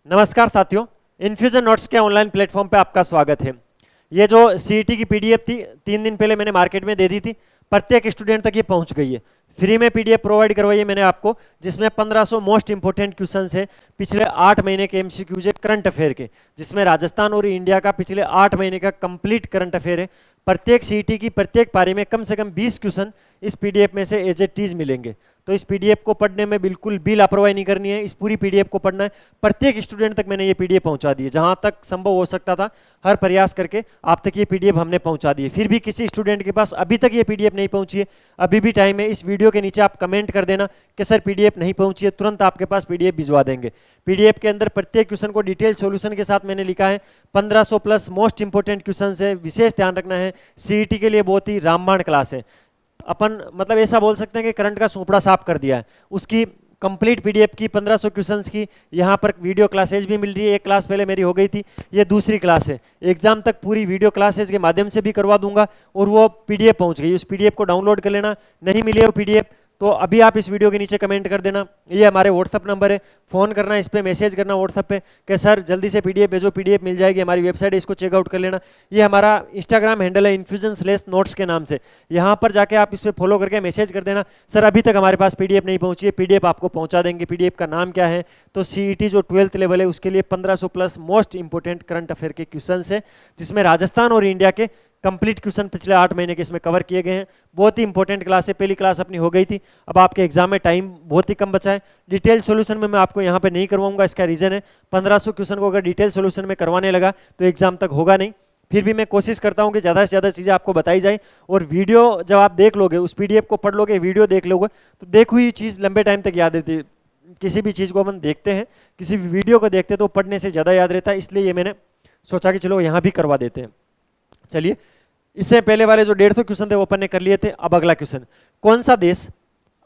नमस्कार साथियों, infusion notes के ऑनलाइन प्लेटफॉर्म पे आपका स्वागत है। ये जो सीईटी की पीडीएफ थी 3 दिन पहले मैंने मार्केट में दे दी थी। प्रत्येक स्टूडेंट तक ये पहुंच गई है। फ्री में पीडीएफ प्रोवाइड करवाई है मैंने आपको, जिसमें 1500 मोस्ट इंपोर्टेंट क्वेश्चंस है पिछले 8 महीने के एमसीक्यूज है करंट अफेयर के, जिसमें राजस्थान और इंडिया का पिछले 8 महीने का कंप्लीट करंट अफेयर है। प्रत्येक सीईटी की प्रत्येक पारी में कम से कम 20 क्वेश्चन इस पीडीएफ में से एज ए टीज मिलेंगे। तो इस पीडीएफ को पढ़ने में बिल्कुल भी लापरवाही नहीं करनी है, इस पूरी पीडीएफ को पढ़ना है। प्रत्येक स्टूडेंट तक मैंने ये पीडीएफ पहुंचा दी है, जहां तक संभव हो सकता था हर प्रयास करके आप तक ये पीडीएफ हमने पहुंचा दी है। फिर भी किसी स्टूडेंट के पास अभी तक ये पीडीएफ नहीं पहुंची है, अभी भी टाइम है। इस वीडियो के नीचे आप कमेंट कर देना कि सर पीडीएफ नहीं पहुंची है, तुरंत आपके पास पीडीएफ भिजवा देंगे। पीडीएफ के अंदर प्रत्येक क्वेश्चन को डिटेल सॉल्यूशन के साथ मैंने लिखा है। 1500 प्लस मोस्ट इंपोर्टेंट क्वेश्चन है, विशेष ध्यान रखना है। सीईटी के लिए बहुत ही रामबाण क्लास है। अपन मतलब ऐसा बोल सकते हैं कि करंट का सोपड़ा साफ कर दिया है। उसकी कंप्लीट पीडीएफ की 1500 क्वेश्चंस की यहाँ पर वीडियो क्लासेज भी मिल रही है। एक क्लास पहले मेरी हो गई थी, ये दूसरी क्लास है। एग्जाम तक पूरी वीडियो क्लासेज के माध्यम से भी करवा दूंगा और वो पीडीएफ पहुंच गई। उस पीडीएफ को डाउनलोड कर लेना। नहीं मिली है वो पीडीएफ तो अभी आप इस वीडियो के नीचे कमेंट कर देना। ये हमारे व्हाट्सअप नंबर है, फ़ोन करना, इस पर मैसेज करना व्हाट्सअप पे कि सर जल्दी से पीडीएफ भेजो, पीडीएफ मिल जाएगी। हमारी वेबसाइट है, इसको चेकआउट कर लेना। ये हमारा इंस्टाग्राम हैंडल है infusion/notes के नाम से। यहाँ पर जाके आप इस पर फॉलो करके मैसेज कर देना, सर अभी तक हमारे पास पीडीएफ नहीं पहुंची है। पीडीएफ आपको पहुंचा देंगे। पीडीएफ का नाम क्या है? तो सीईटी जो 12th लेवल है उसके लिए 1500 plus most important current affair के क्वेश्चन है, जिसमें राजस्थान और इंडिया के कंप्लीट क्वेश्चन पिछले 8 महीने के इसमें कवर किए गए हैं। बहुत ही इंपॉर्टेंट क्लास है। पहली क्लास अपनी हो गई थी, अब आपके एग्जाम में टाइम बहुत ही कम बचा है। डिटेल सॉल्यूशन में मैं आपको यहाँ पे नहीं करवाऊंगा। इसका रीजन है 1500 क्वेश्चन को अगर डिटेल सॉल्यूशन में करवाने लगा तो एग्जाम तक होगा नहीं। फिर भी मैं कोशिश करता हूँ कि ज़्यादा से ज़्यादा चीज़ें आपको बताई जाए। और वीडियो जब आप देख लोगे, उस पीडीएफ को पढ़ लोगे, वीडियो देख लोगे, तो देखी हुई चीज़ लंबे टाइम तक याद रहती है। किसी भी चीज़ को अपन देखते हैं, किसी भी वीडियो को देखते हैं तो पढ़ने से ज़्यादा याद रहता है। इसलिए ये मैंने सोचा कि चलो यहाँ भी करवा देते हैं। चलिए, इससे पहले वाले जो 150 क्वेश्चन थे वो अपन ने कर लिए थे। अब अगला क्वेश्चन, कौन सा देश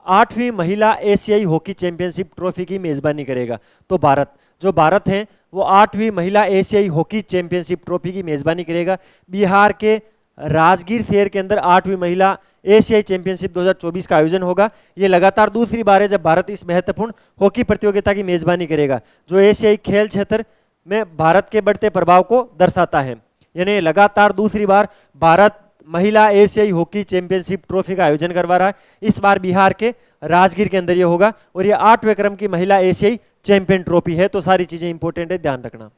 8वीं महिला एशियाई हॉकी चैंपियनशिप ट्रॉफी की मेजबानी करेगा? तो भारत। जो भारत है वो 8वीं महिला एशियाई हॉकी चैंपियनशिप ट्रॉफी की मेजबानी करेगा। बिहार के राजगीर शहर के अंदर 8वीं महिला एशियाई चैंपियनशिप 2024 का आयोजन होगा। ये लगातार दूसरी बार है जब भारत इस महत्वपूर्ण हॉकी प्रतियोगिता की मेजबानी करेगा, जो एशियाई खेल क्षेत्र में भारत के बढ़ते प्रभाव को दर्शाता है। यानी लगातार दूसरी बार भारत महिला एशियाई हॉकी चैंपियनशिप ट्रॉफी का आयोजन करवा रहा है। इस बार बिहार के राजगीर के अंदर ये होगा और ये 8वें क्रम की महिला एशियाई चैंपियन ट्रॉफी है। तो सारी चीजें इंपॉर्टेंट है, ध्यान रखना।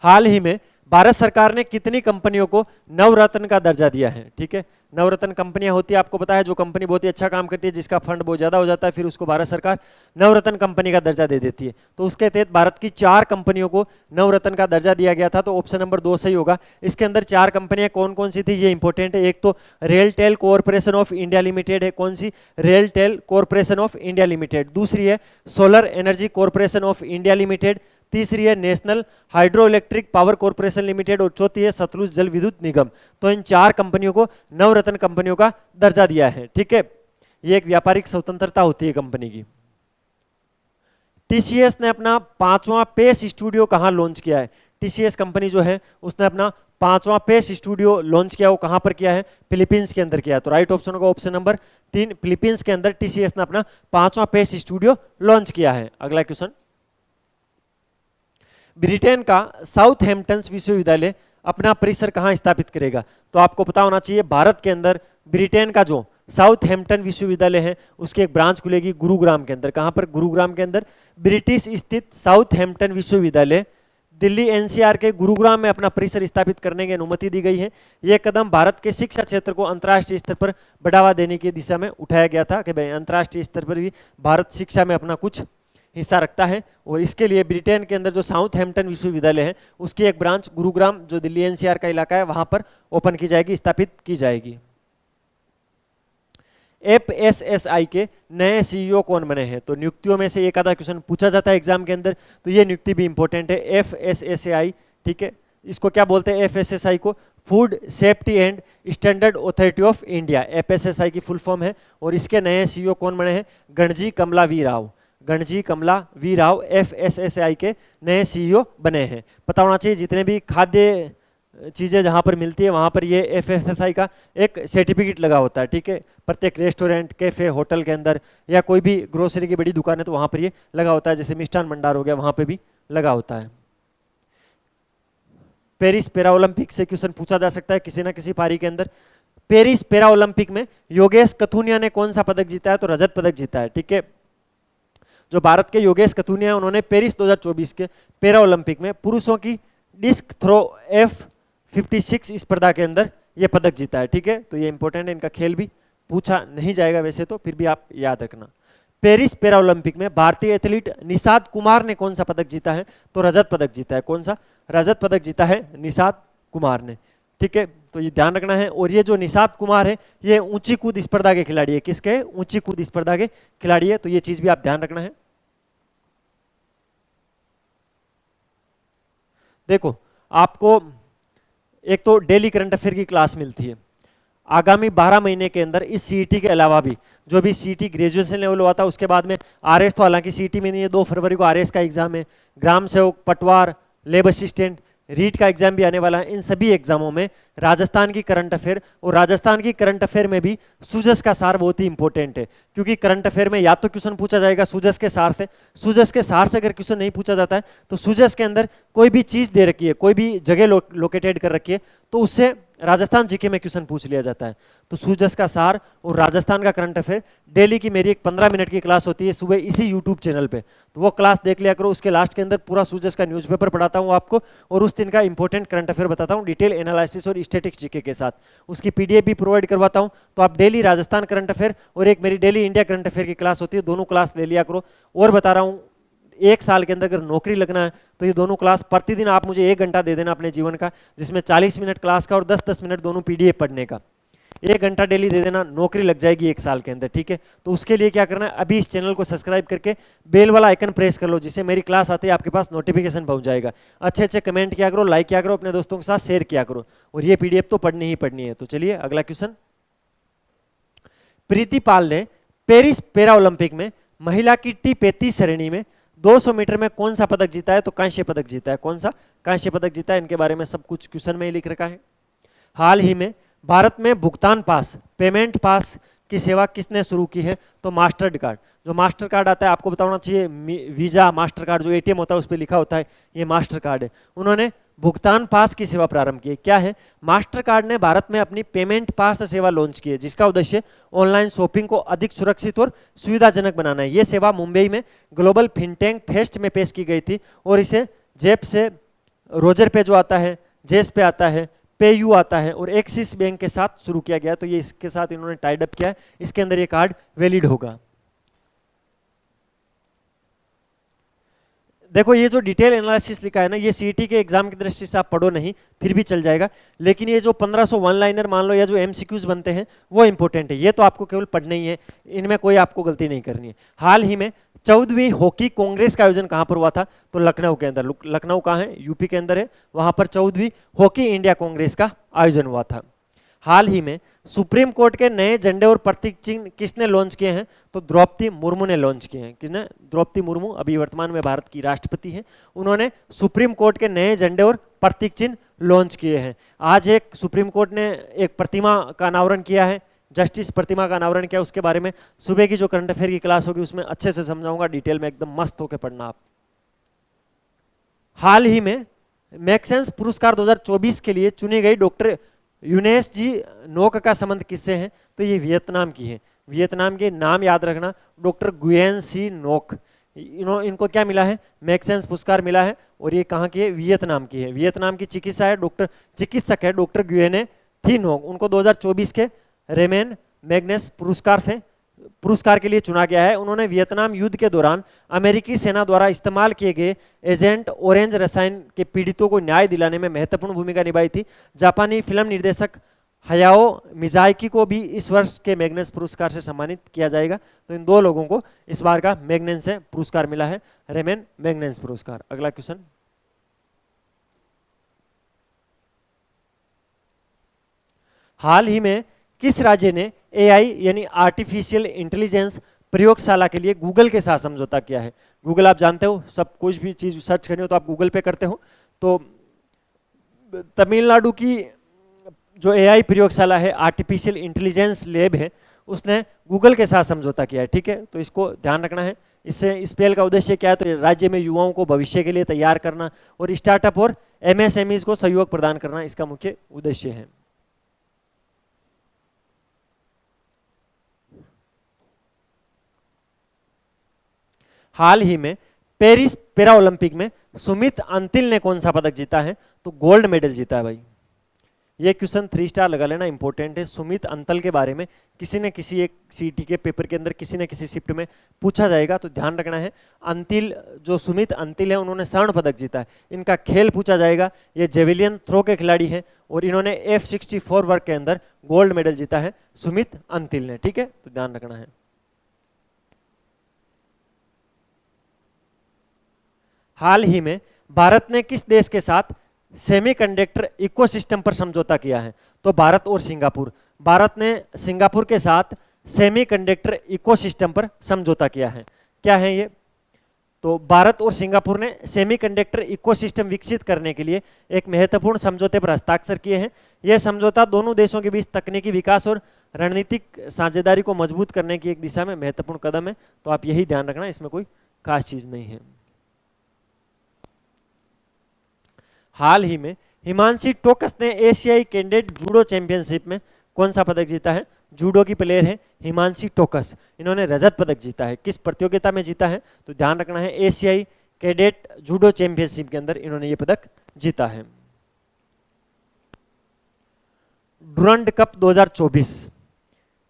हाल ही में भारत सरकार ने कितनी कंपनियों को नवरत्न का दर्जा दिया है? ठीक है, नवरत्न कंपनियां होती है, आपको पता है, जो कंपनी बहुत ही अच्छा काम करती है, जिसका फंड बहुत ज्यादा हो जाता है, फिर उसको भारत सरकार नवरत्न कंपनी का दर्जा दे देती है। तो उसके तहत भारत की 4 कंपनियों को नवरत्न का दर्जा दिया गया था। तो ऑप्शन नंबर 2 सही होगा। इसके अंदर 4 कंपनियां कौन कौन सी थी ये इंपॉर्टेंट है। एक तो RailTel corporation of India limited है। कौन सी? RailTel corporation of India limited. दूसरी है solar energy corporation of India limited. तीसरी है national hydro electric power corporation limited और चौथी है सतलुज जल विद्युत निगम। तो इन 4 कंपनियों को नवरत्न कंपनियों का दर्जा दिया है। ठीक है, ये एक व्यापारिक स्वतंत्रता होती है कंपनी की। टीसीएस ने अपना 5वां पेस स्टूडियो कहां लॉन्च किया है? टीसीएस कंपनी जो है उसने अपना 5वां पेस स्टूडियो लॉन्च किया, वो कहां पर किया है? फिलीपींस के अंदर किया है। तो राइट ऑप्शन होगा ऑप्शन नंबर 3, फिलीपींस के अंदर टीसीएस ने अपना 5वां पेस स्टूडियो लॉन्च किया है। अगला क्वेश्चन, ब्रिटेन का साउथहैम्पटन विश्वविद्यालय अपना परिसर कहां स्थापित करेगा? तो आपको पता होना चाहिए भारत के अंदर ब्रिटेन का जो साउथहैम्पटन विश्वविद्यालय है उसकी एक ब्रांच खुलेगी गुरुग्राम के अंदर। कहां पर? गुरुग्राम के अंदर ब्रिटिश स्थित साउथहैम्पटन विश्वविद्यालय दिल्ली एनसीआर के गुरुग्राम में अपना परिसर स्थापित करने की अनुमति दी गई है। यह कदम भारत के शिक्षा क्षेत्र को अंतर्राष्ट्रीय स्तर पर बढ़ावा देने की दिशा में उठाया गया था कि भाई अंतर्राष्ट्रीय स्तर पर भी भारत शिक्षा में अपना कुछ हिस्सा रखता है। और इसके लिए ब्रिटेन के अंदर जो साउथहैम्पटन विश्वविद्यालय है उसकी एक ब्रांच गुरुग्राम, जो दिल्ली एनसीआर का इलाका है, वहां पर ओपन की जाएगी, स्थापित की जाएगी। एफएसएसआई के नए सीईओ कौन बने हैं? तो नियुक्तियों में से एक आधा क्वेश्चन पूछा जाता है एग्जाम के अंदर, तो ये नियुक्ति भी इंपॉर्टेंट है। एफएसएसआई, ठीक है, इसको क्या बोलते हैं? एफएसएसआई को food safety and standard authority of India, FSSI की फुल फॉर्म है। और इसके नए सीईओ कौन बने हैं? Ganji Kamala V Rao. Ganji Kamala V Rao FSSI के नए सीईओ बने हैं। पता होना चाहिए जितने भी खाद्य चीज़ें जहाँ पर मिलती है वहाँ पर ये FSSAI का एक सर्टिफिकेट लगा होता है, ठीक है। प्रत्येक रेस्टोरेंट, कैफे, होटल के अंदर या कोई भी ग्रोसरी की बड़ी दुकान है तो वहाँ पर ये लगा होता है, जैसे मिष्ठान भंडार हो गया वहाँ पे भी लगा होता है। पेरिस पैरा ओलंपिक से क्वेश्चन पूछा जा सकता है किसी ना किसी पारी के अंदर। पेरिस पैरा ओलंपिक में योगेश कथुनिया ने कौन सा पदक जीता है? तो रजत पदक जीता है, ठीक है। जो भारत के योगेश कथुनिया उन्होंने पेरिस 2024 के पैरा ओलंपिक में पुरुषों की डिस्क थ्रो F56 स्पर्धा के अंदर ये पदक जीता है, ठीक है। तो ये इंपॉर्टेंट है, इनका खेल भी पूछा नहीं जाएगा वैसे तो, फिर भी आप याद रखना। पेरिस पैरा ओलंपिक में भारतीय एथलीट निषाद कुमार ने कौन सा पदक जीता है? तो रजत पदक जीता है। कौन सा? रजत पदक जीता है निषाद कुमार ने, ठीक है। तो ये ध्यान रखना है। और ये जो निषाद कुमार है ये ऊंची कूद स्पर्धा के खिलाड़ी है। किसके? ऊंची कूद स्पर्धा के खिलाड़ी है, तो ये चीज भी आप ध्यान रखना है। देखो आपको एक तो डेली करंट अफेयर की क्लास मिलती है। आगामी 12 महीने के अंदर इस सीईटी के अलावा भी जो भी सीईटी ग्रेजुएशन लेवल हुआ था उसके बाद में आरएस, तो हालांकि सीईटी में नहीं है, 2 फरवरी को आरएस का एग्जाम है। ग्राम सेवक, पटवार, लेब असिस्टेंट, रीट का एग्जाम भी आने वाला है। इन सभी एग्जामों में राजस्थान की करंट अफेयर, और राजस्थान की करंट अफेयर में भी सुजस का सार बहुत ही इंपॉर्टेंट है, क्योंकि करंट अफेयर में या तो क्वेश्चन पूछा जाएगा सुजस के सार से, सुजस के सार से अगर क्वेश्चन नहीं पूछा जाता है तो सुजस के अंदर कोई भी चीज दे रखी है, कोई भी जगह लोकेटेड कर रखी है तो उससे राजस्थान जीके में क्वेश्चन पूछ लिया जाता है। तो सुजस का सार और राजस्थान का करंट अफेयर डेली की मेरी एक 15 मिनट की क्लास होती है सुबह इसी यूट्यूब चैनल पे, तो वो क्लास देख लिया करो। उसके लास्ट के अंदर पूरा सुजस का न्यूज़पेपर पढ़ाता हूँ आपको, और उस दिन का इंपॉर्टेंट करंट अफेयर बताता हूँ डिटेल एनालिसिस और स्टैटिक्स जीके के साथ। उसकी पीडीएफ भी प्रोवाइड करवाता हूँ। तो आप डेली राजस्थान करंट अफेयर और एक मेरी डेली इंडिया करंट अफेयर की क्लास होती है, दोनों क्लास ले लिया करो। और बता रहा हूँ, 1 साल के अंदर अगर नौकरी लगना है तो ये दोनों क्लास प्रतिदिन आप मुझे 1 घंटा दे देना अपने जीवन का, जिसमें 40 मिनट क्लास का और 10-10 मिनट दोनों पीडीएफ पढ़ने का। 1 घंटा डेली दे देना, नौकरी लग जाएगी 1 साल के अंदर, ठीक है। तो उसके लिए क्या करना है, अभी इस चैनल को सब्सक्राइब करके बेल वाला आइकन प्रेस कर लो, जिससे मेरी क्लास आते ही आपके पास नोटिफिकेशन पहुंच जाएगा। अच्छे अच्छे कमेंट किया करो, लाइक किया करो, अपने दोस्तों के साथ शेयर किया करो, और ये पीडीएफ तो पढ़नी ही पढ़नी है। तो चलिए अगला क्वेश्चन। प्रीति पाल ने पेरिस पैरा ओलंपिक में महिला की T35 श्रेणी में 200 मीटर में कौन सा पदक जीता है? तो कांस्य पदक जीता है। कौन सा? कांस्य पदक जीता है। इनके बारे में सब कुछ क्वेश्चन में ही लिख रखा है। हाल ही में भारत में भुगतान पास, पेमेंट पास की सेवा किसने शुरू की है? तो मास्टर कार्ड। जो मास्टर कार्ड आता है आपको बताना चाहिए, वीजा मास्टर कार्ड जो एटीएम होता है उस पर लिखा होता है ये मास्टर कार्ड है। उन्होंने भुगतान पास की सेवा प्रारंभ की है। क्या है? मास्टर कार्ड ने भारत में अपनी पेमेंट पास सेवा लॉन्च की है, जिसका उद्देश्य ऑनलाइन शॉपिंग को अधिक सुरक्षित और सुविधाजनक बनाना है। ये सेवा मुंबई में ग्लोबल फिनटेक फेस्ट में पेश की गई थी, और इसे जेप से, रोजर पे जो आता है, जेस पे आता है, पे यू आता है, और एक्सिस बैंक के साथ शुरू किया गया। तो ये इसके साथ इन्होंने टाइड अप किया है, इसके अंदर ये कार्ड वैलिड होगा। देखो ये जो डिटेल एनालिसिस लिखा है ना, ये सीईटी के एग्जाम की दृष्टि से आप पढ़ो नहीं, फिर भी चल जाएगा, लेकिन ये जो 1500 वन लाइनर मान लो या जो एमसीक्यूज बनते हैं वो इंपॉर्टेंट है। ये तो आपको केवल पढ़ना ही है, इनमें कोई आपको गलती नहीं करनी है। हाल ही में 14वीं हॉकी कांग्रेस का आयोजन कहां पर हुआ था? तो लखनऊ के अंदर। लखनऊ कहाँ है? यूपी के अंदर है। वहां पर 14वीं हॉकी इंडिया कांग्रेस का आयोजन हुआ था। हाल ही में सुप्रीम कोर्ट के नए झंडे और प्रतीक चिन्ह किसने लॉन्च किए हैं? तो द्रौपदी मुर्मू ने लॉन्च किए हैं। किसने? द्रौपदी मुर्मू, अभी वर्तमान में भारत की राष्ट्रपति हैं। उन्होंने सुप्रीम कोर्ट के नए झंडे और प्रतीक चिन्ह लॉन्च किए हैं। आज एक सुप्रीम कोर्ट ने एक प्रतिमा का अनावरण किया है, जस्टिस प्रतिमा का अनावरण किया, उसके बारे में सुबह की जो करंट अफेयर की क्लास होगी उसमें अच्छे से समझाऊंगा, डिटेल में एकदम मस्त होकर पढ़ना आप। हाल ही में मैक्सेंस पुरस्कार 2024 के लिए चुनी गई डॉक्टर यूनेस जी नोक का संबंध किससे है? तो ये वियतनाम की है। वियतनाम के नाम याद रखना, डॉक्टर गुयेन सी नोक। इनको क्या मिला है? मैक्सेंस पुरस्कार मिला है, और ये कहाँ की है? वियतनाम की है। वियतनाम की चिकित्सा है, चिकित्सक है डॉक्टर गुयेने थी नोक। उनको 2024 के रेमेन मैग्नेस पुरस्कार के लिए चुना गया है। उन्होंने वियतनाम युद्ध के दौरान अमेरिकी सेना द्वारा इस्तेमाल किए गए एजेंट ऑरेंज रसायन के पीड़ितों को न्याय दिलाने में महत्वपूर्ण भूमिका निभाई थी। जापानी फिल्म निर्देशक हयाओ मियाजाकी को भी इस वर्ष के मैग्नेस पुरस्कार से सम्मानित किया जाएगा। तो इन 2 लोगों को इस बार का मैग्नेस से पुरस्कार मिला है, रेमेन मैग्नेस पुरस्कार। अगला क्वेश्चन। हाल ही में किस राज्य ने एआई यानी आर्टिफिशियल इंटेलिजेंस प्रयोगशाला के लिए गूगल के साथ समझौता किया है? गूगल आप जानते हो, सब कुछ भी चीज सर्च करनी हो तो आप गूगल पे करते हो। तो तमिलनाडु की जो एआई प्रयोगशाला है, आर्टिफिशियल इंटेलिजेंस लैब है, उसने गूगल के साथ समझौता किया है, ठीक है। तो इसको ध्यान रखना है। इससे इस पहल का उद्देश्य क्या है, तो राज्य में युवाओं को भविष्य के लिए तैयार करना और स्टार्टअप और एमएसएमईज को सहयोग प्रदान करना इसका मुख्य उद्देश्य है। हाल ही में पेरिस पैरा ओलंपिक में सुमित अंतिल ने कौन सा पदक जीता है, तो गोल्ड मेडल जीता है भाई। ये क्वेश्चन 3 स्टार लगा लेना, इंपॉर्टेंट है। सुमित अंतल के बारे में किसी न किसी एक सीटी के पेपर के अंदर किसी न किसी शिफ्ट में पूछा जाएगा, तो ध्यान रखना है। अंतिल, जो सुमित अंतिल है, उन्होंने स्वर्ण पदक जीता है। इनका खेल पूछा जाएगा, ये जेवेलियन थ्रो के खिलाड़ी हैं और इन्होंने F64 वर्ग के अंदर गोल्ड मेडल जीता है सुमित अंतिल ने, ठीक है, तो ध्यान रखना है। हाल ही में भारत ने किस देश के साथ सेमीकंडक्टर इकोसिस्टम पर समझौता किया है, तो भारत और सिंगापुर। भारत ने सिंगापुर के साथ सेमीकंडक्टर इकोसिस्टम पर समझौता किया है। क्या है ये, तो भारत और सिंगापुर ने सेमीकंडक्टर इकोसिस्टम विकसित करने के लिए एक महत्वपूर्ण समझौते पर हस्ताक्षर किए हैं। यह समझौता दोनों देशों के बीच तकनीकी विकास और रणनीतिक साझेदारी को मजबूत करने की एक दिशा में महत्वपूर्ण कदम है। तो आप यही ध्यान रखना, इसमें कोई खास चीज नहीं है। हाल ही में हिमांशी टोकस ने एशियाई कैंडिडेट जूडो चैंपियनशिप में कौन सा पदक जीता है, जूडो की प्लेयर है हिमांशी टोकस। इन्होंने रजत पदक जीता है। किस प्रतियोगिता में जीता है, तो ध्यान रखना है एशियाई कैडेट जूडो चैंपियनशिप के अंदर इन्होंने ये पदक जीता है। डुरंड कप 2024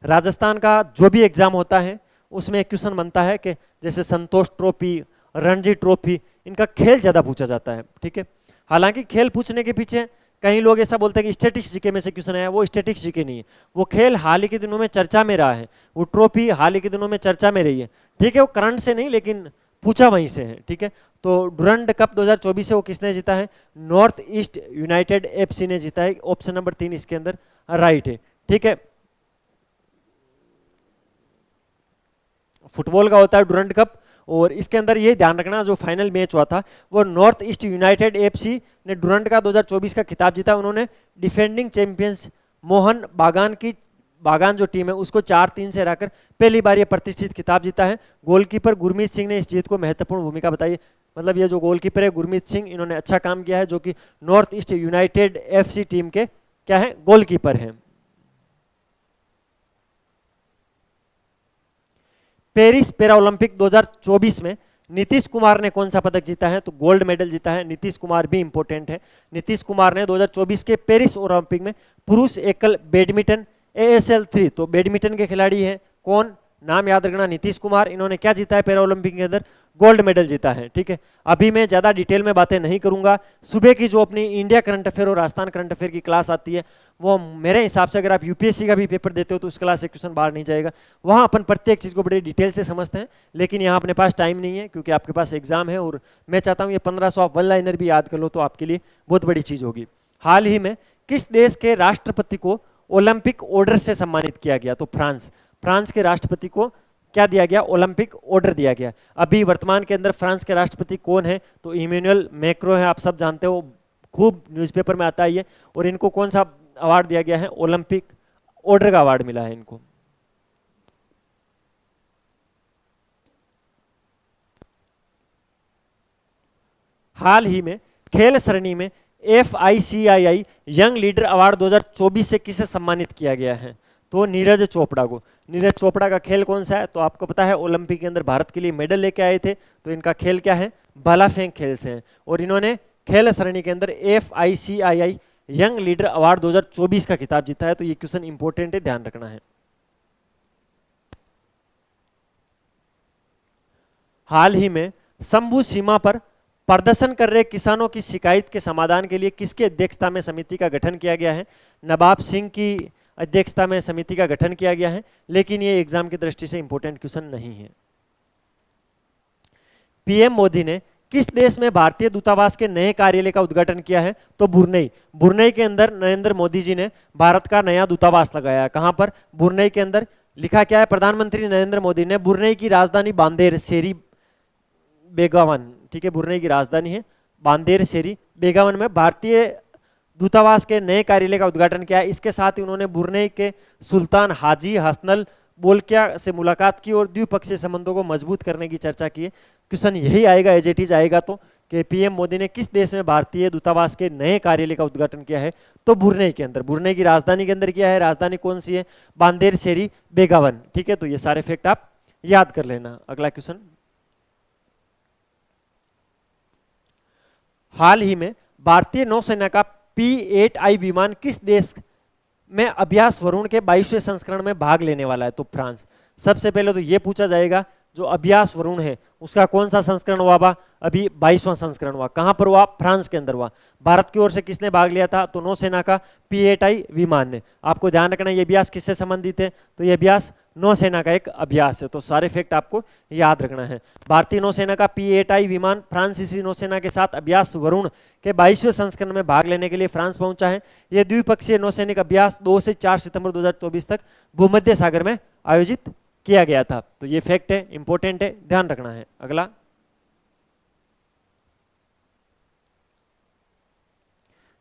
राजस्थान का जो भी एग्जाम होता है उसमें एक क्वेश्चन बनता है कि जैसे संतोष ट्रॉफी, रणजी ट्रॉफी, इनका खेल ज्यादा पूछा जाता है, ठीक है। हालांकि खेल पूछने के पीछे कई लोग ऐसा बोलते हैं कि स्टैटिक्स जीके में से क्वेश्चन आया, वो स्टैटिक्स जीके नहीं है। वो खेल हाल ही के दिनों में चर्चा में रहा है, वो ट्रॉफी हाल ही के दिनों में चर्चा में रही है, ठीक है। वो करंट से नहीं लेकिन पूछा वहीं से है, ठीक है। तो डुरंड कप 2024 से वो किसने जीता है, नॉर्थ ईस्ट यूनाइटेड एफसी ने जीता है। ऑप्शन नंबर 3 इसके अंदर राइट है, ठीक है। फुटबॉल का होता है डुरंड कप, और इसके अंदर ये ध्यान रखना जो फाइनल मैच हुआ था वो नॉर्थ ईस्ट यूनाइटेड एफसी ने डुरंड का 2024 का खिताब जीता। उन्होंने डिफेंडिंग चैंपियंस मोहन बागान जो टीम है उसको 4-3 से हराकर पहली बार ये प्रतिष्ठित खिताब जीता है। गोलकीपर गुरमीत सिंह ने इस जीत को महत्वपूर्ण भूमिका बताई। मतलब ये जो गोलकीपर है गुरमीत सिंह, इन्होंने अच्छा काम किया है, जो कि north east United FC team के क्या है, गोलकीपर हैं। पेरिस पैरा ओलंपिक 2024 में नीतीश कुमार ने कौन सा पदक जीता है, तो गोल्ड मेडल जीता है। नीतीश कुमार भी इंपॉर्टेंट है। नीतीश कुमार ने 2024 के पेरिस ओलंपिक में पुरुष एकल बैडमिंटन ASL 3, तो बैडमिंटन के खिलाड़ी हैं कौन, नाम याद रखना, नीतीश कुमार। इन्होंने क्या जीता है पैरा ओलंपिक के अंदर, गोल्ड मेडल जीता है, ठीक है। अभी मैं ज्यादा डिटेल में बातें नहीं करूंगा। सुबह की जो अपनी इंडिया करंट अफेयर और राजस्थान करंट अफेयर की क्लास आती है, वो मेरे हिसाब से अगर आप यूपीएससी का भी पेपर देते हो तो उस क्लास से क्वेश्चन बाहर नहीं जाएगा। वहां अपन प्रत्येक चीज को बड़े डिटेल से समझते हैं, लेकिन यहाँ अपने पास टाइम नहीं है क्योंकि आपके पास एग्जाम है, और मैं चाहता हूँ ये 1500 आप वन लाइनर भी याद कर लो तो आपके लिए बहुत बड़ी चीज होगी। हाल ही में किस देश के राष्ट्रपति को ओलंपिक ऑर्डर से सम्मानित किया गया, तो फ्रांस के राष्ट्रपति को क्या दिया गया, ओलंपिक ऑर्डर दिया गया। अभी वर्तमान के अंदर फ्रांस के राष्ट्रपति कौन है, तो इमैनुअल मैक्रो है, आप सब जानते हो, खूब न्यूज़पेपर में आता है ये। और इनको कौन सा अवार्ड दिया गया है, ओलंपिक ऑर्डर का अवार्ड मिला है इनको। हाल ही में खेल सरणी में FICCI यंग लीडर अवार्ड 2024 से किसे सम्मानित किया गया है, तो नीरज चोपड़ा को। नीरज चोपड़ा का खेल कौन सा है, तो आपको पता है ओलंपिक के अंदर भारत के लिए मेडल लेके आए थे, तो इनका खेल क्या है, भाला फेंक खेल से है। और इन्होंने खेल सरणी के अंदर FICCI यंग लीडर अवार्ड 2024 का खिताब जीता है। तो ये क्वेश्चन इंपॉर्टेंट है, ध्यान रखना है। हाल ही में शंभू सीमा पर प्रदर्शन कर रहे किसानों की शिकायत के समाधान के लिए किसकी अध्यक्षता में समिति का गठन किया गया है, नवाब सिंह की अध्यक्षता में समिति का गठन किया गया है, लेकिन ये एग्जाम की दृष्टि से इंपॉर्टेंट क्वेश्चन नहीं है। पीएम मोदी ने किस देश में भारतीय दूतावास के नए कार्यालय का उद्घाटन किया है, तो बुरनई के अंदर नरेंद्र मोदी जी ने भारत का नया दूतावास लगाया। कहां पर, बुरनई के अंदर। लिखा क्या है, प्रधानमंत्री नरेंद्र मोदी ने बुरनई की राजधानी बांदेर सेरी बेगावन, ठीक है, बुरनई की राजधानी है बांदेर सेरी बेगावन में भारतीय दूतावास के नए कार्यालय का उद्घाटन किया। इसके साथ ही उन्होंने ब्रुनेई के सुल्तान हाजी हसनल बोल्किया से मुलाकात की और द्विपक्षीय संबंधों को मजबूत करने की चर्चा की है। क्वेश्चन यही आएगा एज इट इज आएगा तो कि पीएम मोदी ने किस देश में भारतीय दूतावास के नए कार्यालय का उद्घाटन किया है, तो ब्रुनेई के अंदर, ब्रुनेई की राजधानी के अंदर किया है। राजधानी कौन सी है? बांदेर शेरी बेगावन। ठीक है, तो ये सारे फैक्ट आप याद कर लेना। अगला क्वेश्चन, हाल ही में भारतीय नौसेना का P-8I विमान किस देश में अभ्यास वरुण के 22वें संस्करण में भाग लेने वाला है? तो फ्रांस। सबसे पहले तो ये पूछा जाएगा जो अभ्यास वरुण है उसका कौन सा संस्करण हुआ बा? अभी 22वां संस्करण हुआ। कहां पर हुआ? फ्रांस के अंदर हुआ। भारत की ओर से किसने भाग लिया था? तो नौसेना का P-8I विमान ने। आपको ध्यान रखना ये अभ्यास किससे संबंधित है? तो ये अभ्यास नौसेना का एक अभ्यास है। तो सारे फैक्ट आपको याद रखना है। भारतीय नौसेना का P-8I विमान फ्रांसीसी नौसेना के साथ अभ्यास वरुण के 22वें संस्करण में भाग लेने के लिए फ्रांस पहुंचा है। यह द्विपक्षीय नौसैनिक अभ्यास 2 से 4 सितंबर 2024 तक भूमध्य सागर में आयोजित किया गया था। तो ये फैक्ट है, इंपॉर्टेंट है, ध्यान रखना है। अगला,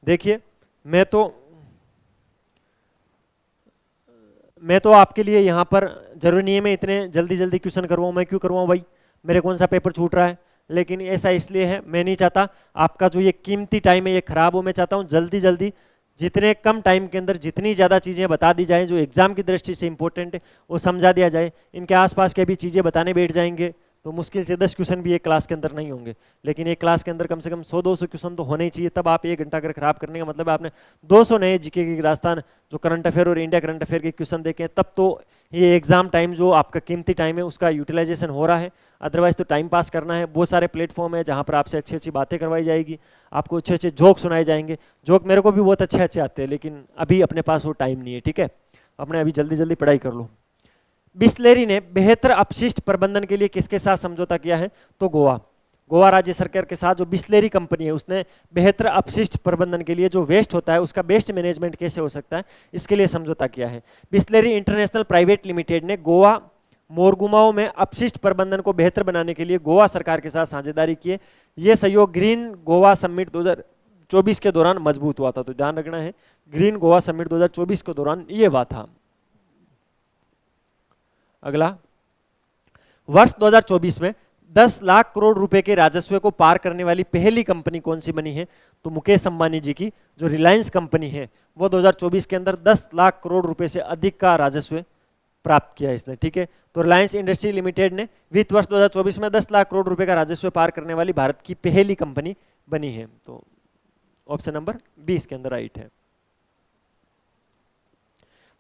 देखिए मैं तो आपके लिए यहां पर जरूरी नहीं है मैं इतने जल्दी जल्दी क्वेश्चन करवाऊं। मैं क्यों करवाऊं भाई? मेरे कौन सा पेपर छूट रहा है? लेकिन ऐसा इसलिए है, मैं नहीं चाहता आपका जो ये कीमती टाइम है ये खराब हो। मैं चाहता हूं जल्दी जल्दी जितने कम टाइम के अंदर जितनी ज़्यादा चीज़ें बता दी जाएं जो एग्जाम की दृष्टि से इंपॉर्टेंट है वो समझा दिया जाए। इनके आसपास के भी चीज़ें बताने बैठ जाएंगे तो मुश्किल से 10 क्वेश्चन भी एक क्लास के अंदर नहीं होंगे। लेकिन एक क्लास के अंदर कम से कम 100-200 क्वेश्चन तो होने ही चाहिए। तब आप 1 घंटा अगर खराब करने का मतलब है आपने 200 नए जीके की राजस्थान जो करंट अफेयर और इंडिया करंट अफेयर के क्वेश्चन देखे, तब तो ये एग्जाम टाइम जो आपका कीमती टाइम है उसका यूटिलाइजेशन हो रहा है। अदरवाइज तो टाइम पास करना है। बहुत सारे प्लेटफॉर्म है जहाँ पर आपसे अच्छी अच्छी बातें करवाई जाएगी, आपको अच्छे अच्छे जोक सुनाए जाएंगे। जोक मेरे को भी बहुत अच्छे अच्छे आते हैं लेकिन अभी अपने पास वो टाइम नहीं है। ठीक है, अपने अभी जल्दी जल्दी पढ़ाई कर लो। बिस्लेरी ने बेहतर अपशिष्ट प्रबंधन के लिए किसके साथ समझौता किया है? तो गोवा राज्य सरकार के साथ जो बिस्लेरी कंपनी है उसने बेहतर अपशिष्ट प्रबंधन के लिए जो वेस्ट होता है उसका बेस्ट मैनेजमेंट कैसे हो सकता है इसके लिए समझौता किया है। बिस्लेरी इंटरनेशनल प्राइवेट लिमिटेड ने गोवा मोरगुमाओं में अपशिष्ट प्रबंधन को बेहतर बनाने के लिए गोवा सरकार के साथ साझेदारी की है। यह सहयोग ग्रीन गोवा समिट 2024 के दौरान मजबूत हुआ था। तो ध्यान रखना है, ग्रीन गोवा समिट 2024 के दौरान ये हुआ था। अगला, वर्ष 2024 में 10 लाख करोड़ रुपए के राजस्व को पार करने वाली पहली कंपनी कौन सी बनी है? तो मुकेश अंबानी जी की जो रिलायंस कंपनी है वो 2024 के अंदर 10 लाख करोड़ रुपए से अधिक का राजस्व प्राप्त किया इसने। ठीक है, तो रिलायंस इंडस्ट्री लिमिटेड ने वित्त वर्ष 2024 में 10 लाख करोड़ रुपए का राजस्व पार करने वाली भारत की पहली कंपनी बनी है। तो ऑप्शन नंबर 20 के अंदर राइट है।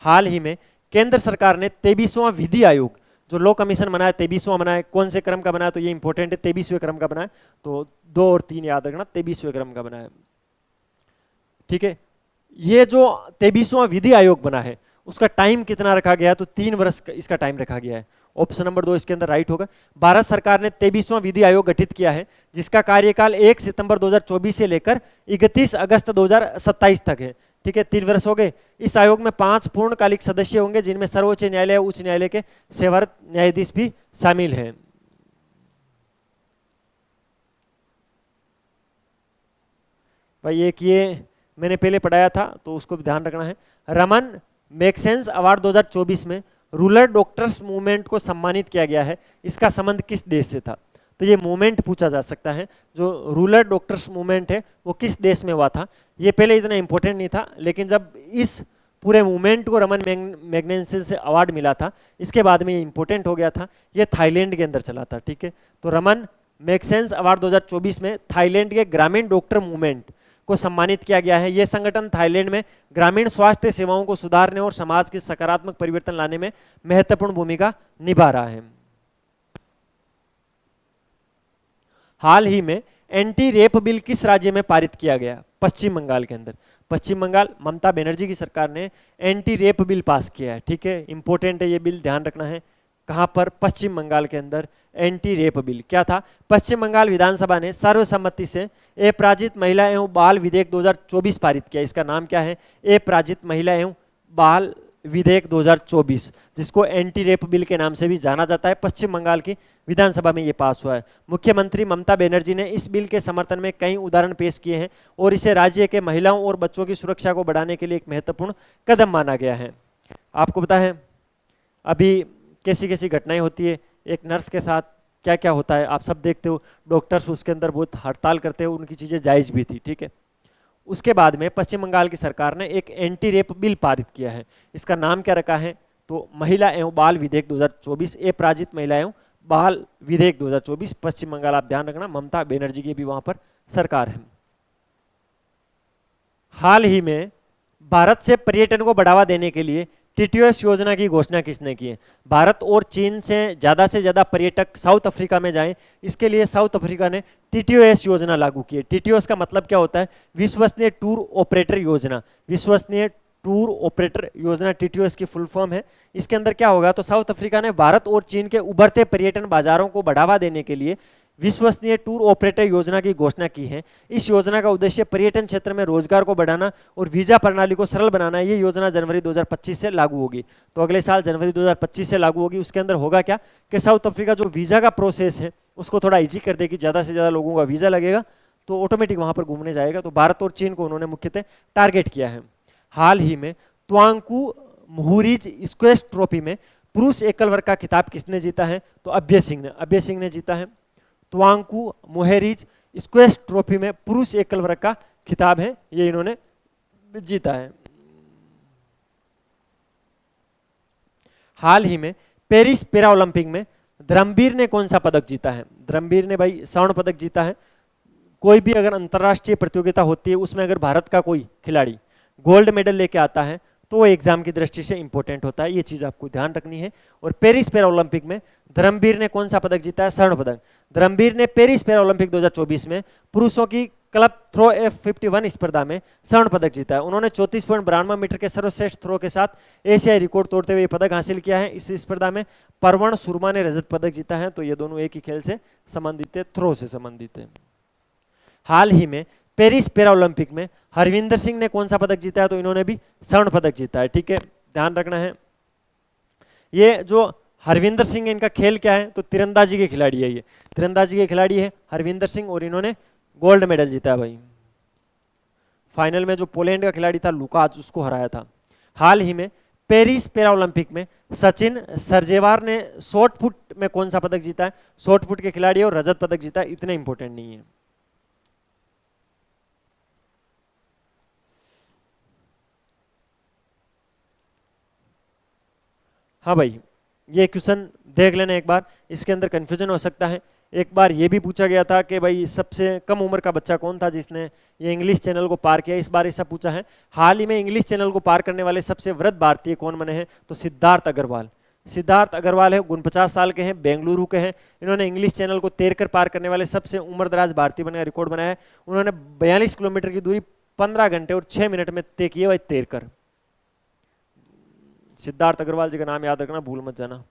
हाल ही में केंद्र सरकार ने 23वां विधि आयोग जो लॉ कमीशन बनाया, 23वां बनाया, कौन से क्रम का बनाया? तो ये इंपॉर्टेंट है, 23वें क्रम का बनाया। तो 2 और 3 याद रखना, 23वें क्रम का बनाया। ठीक है, ये जो 23वां विधि आयोग बना है उसका टाइम कितना रखा गया? तो 3 वर्ष इसका टाइम रखा गया है। ऑप्शन नंबर 2 इसके अंदर राइट होगा। भारत सरकार ने 23वां विधि आयोग गठित किया है जिसका कार्यकाल 1 सितंबर 2024 से लेकर 31 अगस्त 2027 तक है। ठीक है, 3 वर्ष हो गए। इस आयोग में 5 पूर्णकालिक सदस्य होंगे जिनमें सर्वोच्च न्यायालय उच्च न्यायालय के सेवारत न्यायाधीश भी शामिल हैं। भाई एक ये मैंने पहले पढ़ाया था तो उसको भी ध्यान रखना है। रमन मैग्सेसे अवार्ड 2024 में रूरल डॉक्टर्स मूवमेंट को सम्मानित किया गया है। इसका संबंध किस देश से था? तो ये मूवमेंट पूछा जा सकता है। जो रूरल डॉक्टर्स मूवमेंट है वो किस देश में हुआ था? ये पहले इतना इंपॉर्टेंट नहीं था लेकिन जब इस पूरे मूवमेंट को रमन मैग्सेसे से अवार्ड मिला था इसके बाद में ये इंपॉर्टेंट हो गया था। ये थाईलैंड के अंदर चला था। ठीक है, तो रमन मैग्सेसे अवार्ड 2024 में थाईलैंड के ग्रामीण डॉक्टर मूवमेंट को सम्मानित किया गया है। यह संगठन थाईलैंड में ग्रामीण स्वास्थ्य सेवाओं को सुधारने और समाज के सकारात्मक परिवर्तन लाने में महत्वपूर्ण भूमिका निभा रहा है। हाल ही में एंटी रेप बिल किस राज्य में पारित किया गया? पश्चिम बंगाल के अंदर। पश्चिम बंगाल, ममता बनर्जी की सरकार ने एंटी रेप बिल पास किया है। ठीक है, इंपॉर्टेंट है ये बिल, ध्यान रखना है। कहां पर? पश्चिम बंगाल के अंदर एंटी रेप बिल। क्या था? पश्चिम बंगाल विधानसभा ने सर्वसम्मति से अपराजित महिला एवं बाल विधेयक 2024 पारित किया। इसका नाम क्या है? अपराजित महिला एवं बाल विधेयक 2024, जिसको एंटी रेप बिल के नाम से भी जाना जाता है, पश्चिम बंगाल की विधानसभा में ये पास हुआ है। मुख्यमंत्री ममता बनर्जी ने इस बिल के समर्थन में कई उदाहरण पेश किए हैं और इसे राज्य के महिलाओं और बच्चों की सुरक्षा को बढ़ाने के लिए एक महत्वपूर्ण कदम माना गया है। आपको पता है अभी कैसी कैसी घटनाएं होती है, एक नर्स के साथ क्या क्या होता है, आप सब देखते हो, डॉक्टर्स उसके अंदर बहुत हड़ताल करते हैं, उनकी चीज़ें जायज़ भी थी, ठीक है। उसके बाद में पश्चिम बंगाल की सरकार ने एक एंटी रेप बिल पारित किया है। इसका नाम क्या रखा है, तो महिला एवं बाल विधेयक 2024, अपराजित महिला एवं बाल विधेयक 2024, पश्चिम बंगाल। आप ध्यान रखना, ममता बनर्जी की भी वहां पर सरकार है। हाल ही में भारत से पर्यटन को बढ़ावा देने के लिए टीटीओएस योजना की घोषणा किसने की है? भारत और चीन से ज़्यादा पर्यटक साउथ अफ्रीका में जाएं, इसके लिए साउथ अफ्रीका ने टीटीओएस योजना लागू की है। टीटीओएस का मतलब क्या होता है? विश्वसनीय टूर ऑपरेटर योजना। विश्वसनीय टूर ऑपरेटर योजना टीटीओएस की फुल फॉर्म है। इसके अंदर क्या होगा, तो साउथ अफ्रीका ने भारत और चीन के उभरते पर्यटन बाजारों को बढ़ावा देने के लिए विश्वसनीय टूर ऑपरेटर योजना की घोषणा की है। इस योजना का उद्देश्य पर्यटन क्षेत्र में रोजगार को बढ़ाना और वीजा प्रणाली को सरल बनाना है। ये योजना जनवरी 2025 से लागू होगी, तो अगले साल जनवरी 2025 से लागू होगी। उसके अंदर होगा क्या कि साउथ अफ्रीका जो वीजा का प्रोसेस है उसको थोड़ा इजी कर देगी, ज़्यादा से ज़्यादा लोगों का वीजा लगेगा तो ऑटोमेटिक वहाँ पर घूमने जाएगा। तो भारत और चीन को उन्होंने मुख्यतः टारगेट किया है। हाल ही में त्वांकू मुहुरीज स्क्वैश ट्रॉफी में पुरुष एकल वर्ग का खिताब किसने जीता है? तो अभय सिंह ने जीता है। त्वांकू मुहेरीज स्क्वैश ट्रॉफी में पुरुष एकल वर्ग का खिताब है, ये इन्होंने जीता है। हाल ही में पेरिस पैरा ओलंपिक में धर्मवीर ने कौन सा पदक जीता है? धर्मवीर ने भाई स्वर्ण पदक जीता है। कोई भी अगर अंतर्राष्ट्रीय प्रतियोगिता होती है उसमें अगर भारत का कोई खिलाड़ी गोल्ड मेडल लेके आता है तो वो एग्जाम की दृष्टि से इंपॉर्टेंट होता है, ये चीज आपको ध्यान रखनी है। और पेरिस पैरा ओलंपिक में धर्मवीर ने कौन सा पदक जीता है? स्वर्ण पदक। धर्मवीर ने पेरिस पैरा ओलंपिक 2024 में पुरुषों की क्लब थ्रो F51 स्पर्धा में स्वर्ण पदक जीता है। उन्होंने 34.92 मीटर के सर्वश्रेष्ठ थ्रो के साथ एशियाई रिकॉर्ड तोड़ते हुए पदक हासिल किया है। इस स्पर्धा में परवण सुरमा ने रजत पदक जीता है। तो ये दोनों एक ही खेल से संबंधित है, थ्रो से संबंधित है। हाल ही में पेरिस पैरा ओलंपिक में हरविंदर सिंह ने कौन सा पदक जीता है? तो इन्होंने भी स्वर्ण पदक जीता है, ठीक है, ध्यान रखना है। ये जो हरविंदर सिंह है इनका खेल क्या है? तो तीरंदाजी के खिलाड़ी है, ये तीरंदाजी के खिलाड़ी है हरविंदर सिंह, और इन्होंने गोल्ड मेडल जीता है भाई। फाइनल में जो पोलैंड का खिलाड़ी था लुकाच, उसको हराया था। हाल ही में पेरिस पैरा ओलंपिक में सचिन सरजेवार ने शॉर्ट पुट में कौन सा पदक जीता है? शॉर्ट पुट के खिलाड़ी और रजत पदक जीता है, इतने इंपॉर्टेंट नहीं है। हाँ भाई, ये क्वेश्चन देख लेना एक बार, इसके अंदर कंफ्यूजन हो सकता है। एक बार ये भी पूछा गया था कि भाई सबसे कम उम्र का बच्चा कौन था जिसने ये इंग्लिश चैनल को पार किया, इस बार ऐसा पूछा है। हाल ही में इंग्लिश चैनल को पार करने वाले सबसे वृद्ध भारतीय कौन बने हैं? तो सिद्धार्थ अग्रवाल। सिद्धार्थ अग्रवाल है, 49 साल के हैं, बेंगलुरु के हैं। इन्होंने इंग्लिश चैनल को तैरकर पार करने वाले सबसे उम्रदराज भारतीय बनने का रिकॉर्ड बनाया है। उन्होंने 42 किलोमीटर की दूरी 15 घंटे और 6 मिनट में तय की है भाई, तैरकर। सिद्धार्थ अग्रवाल जी का नाम याद रखना, भूल मत जाना।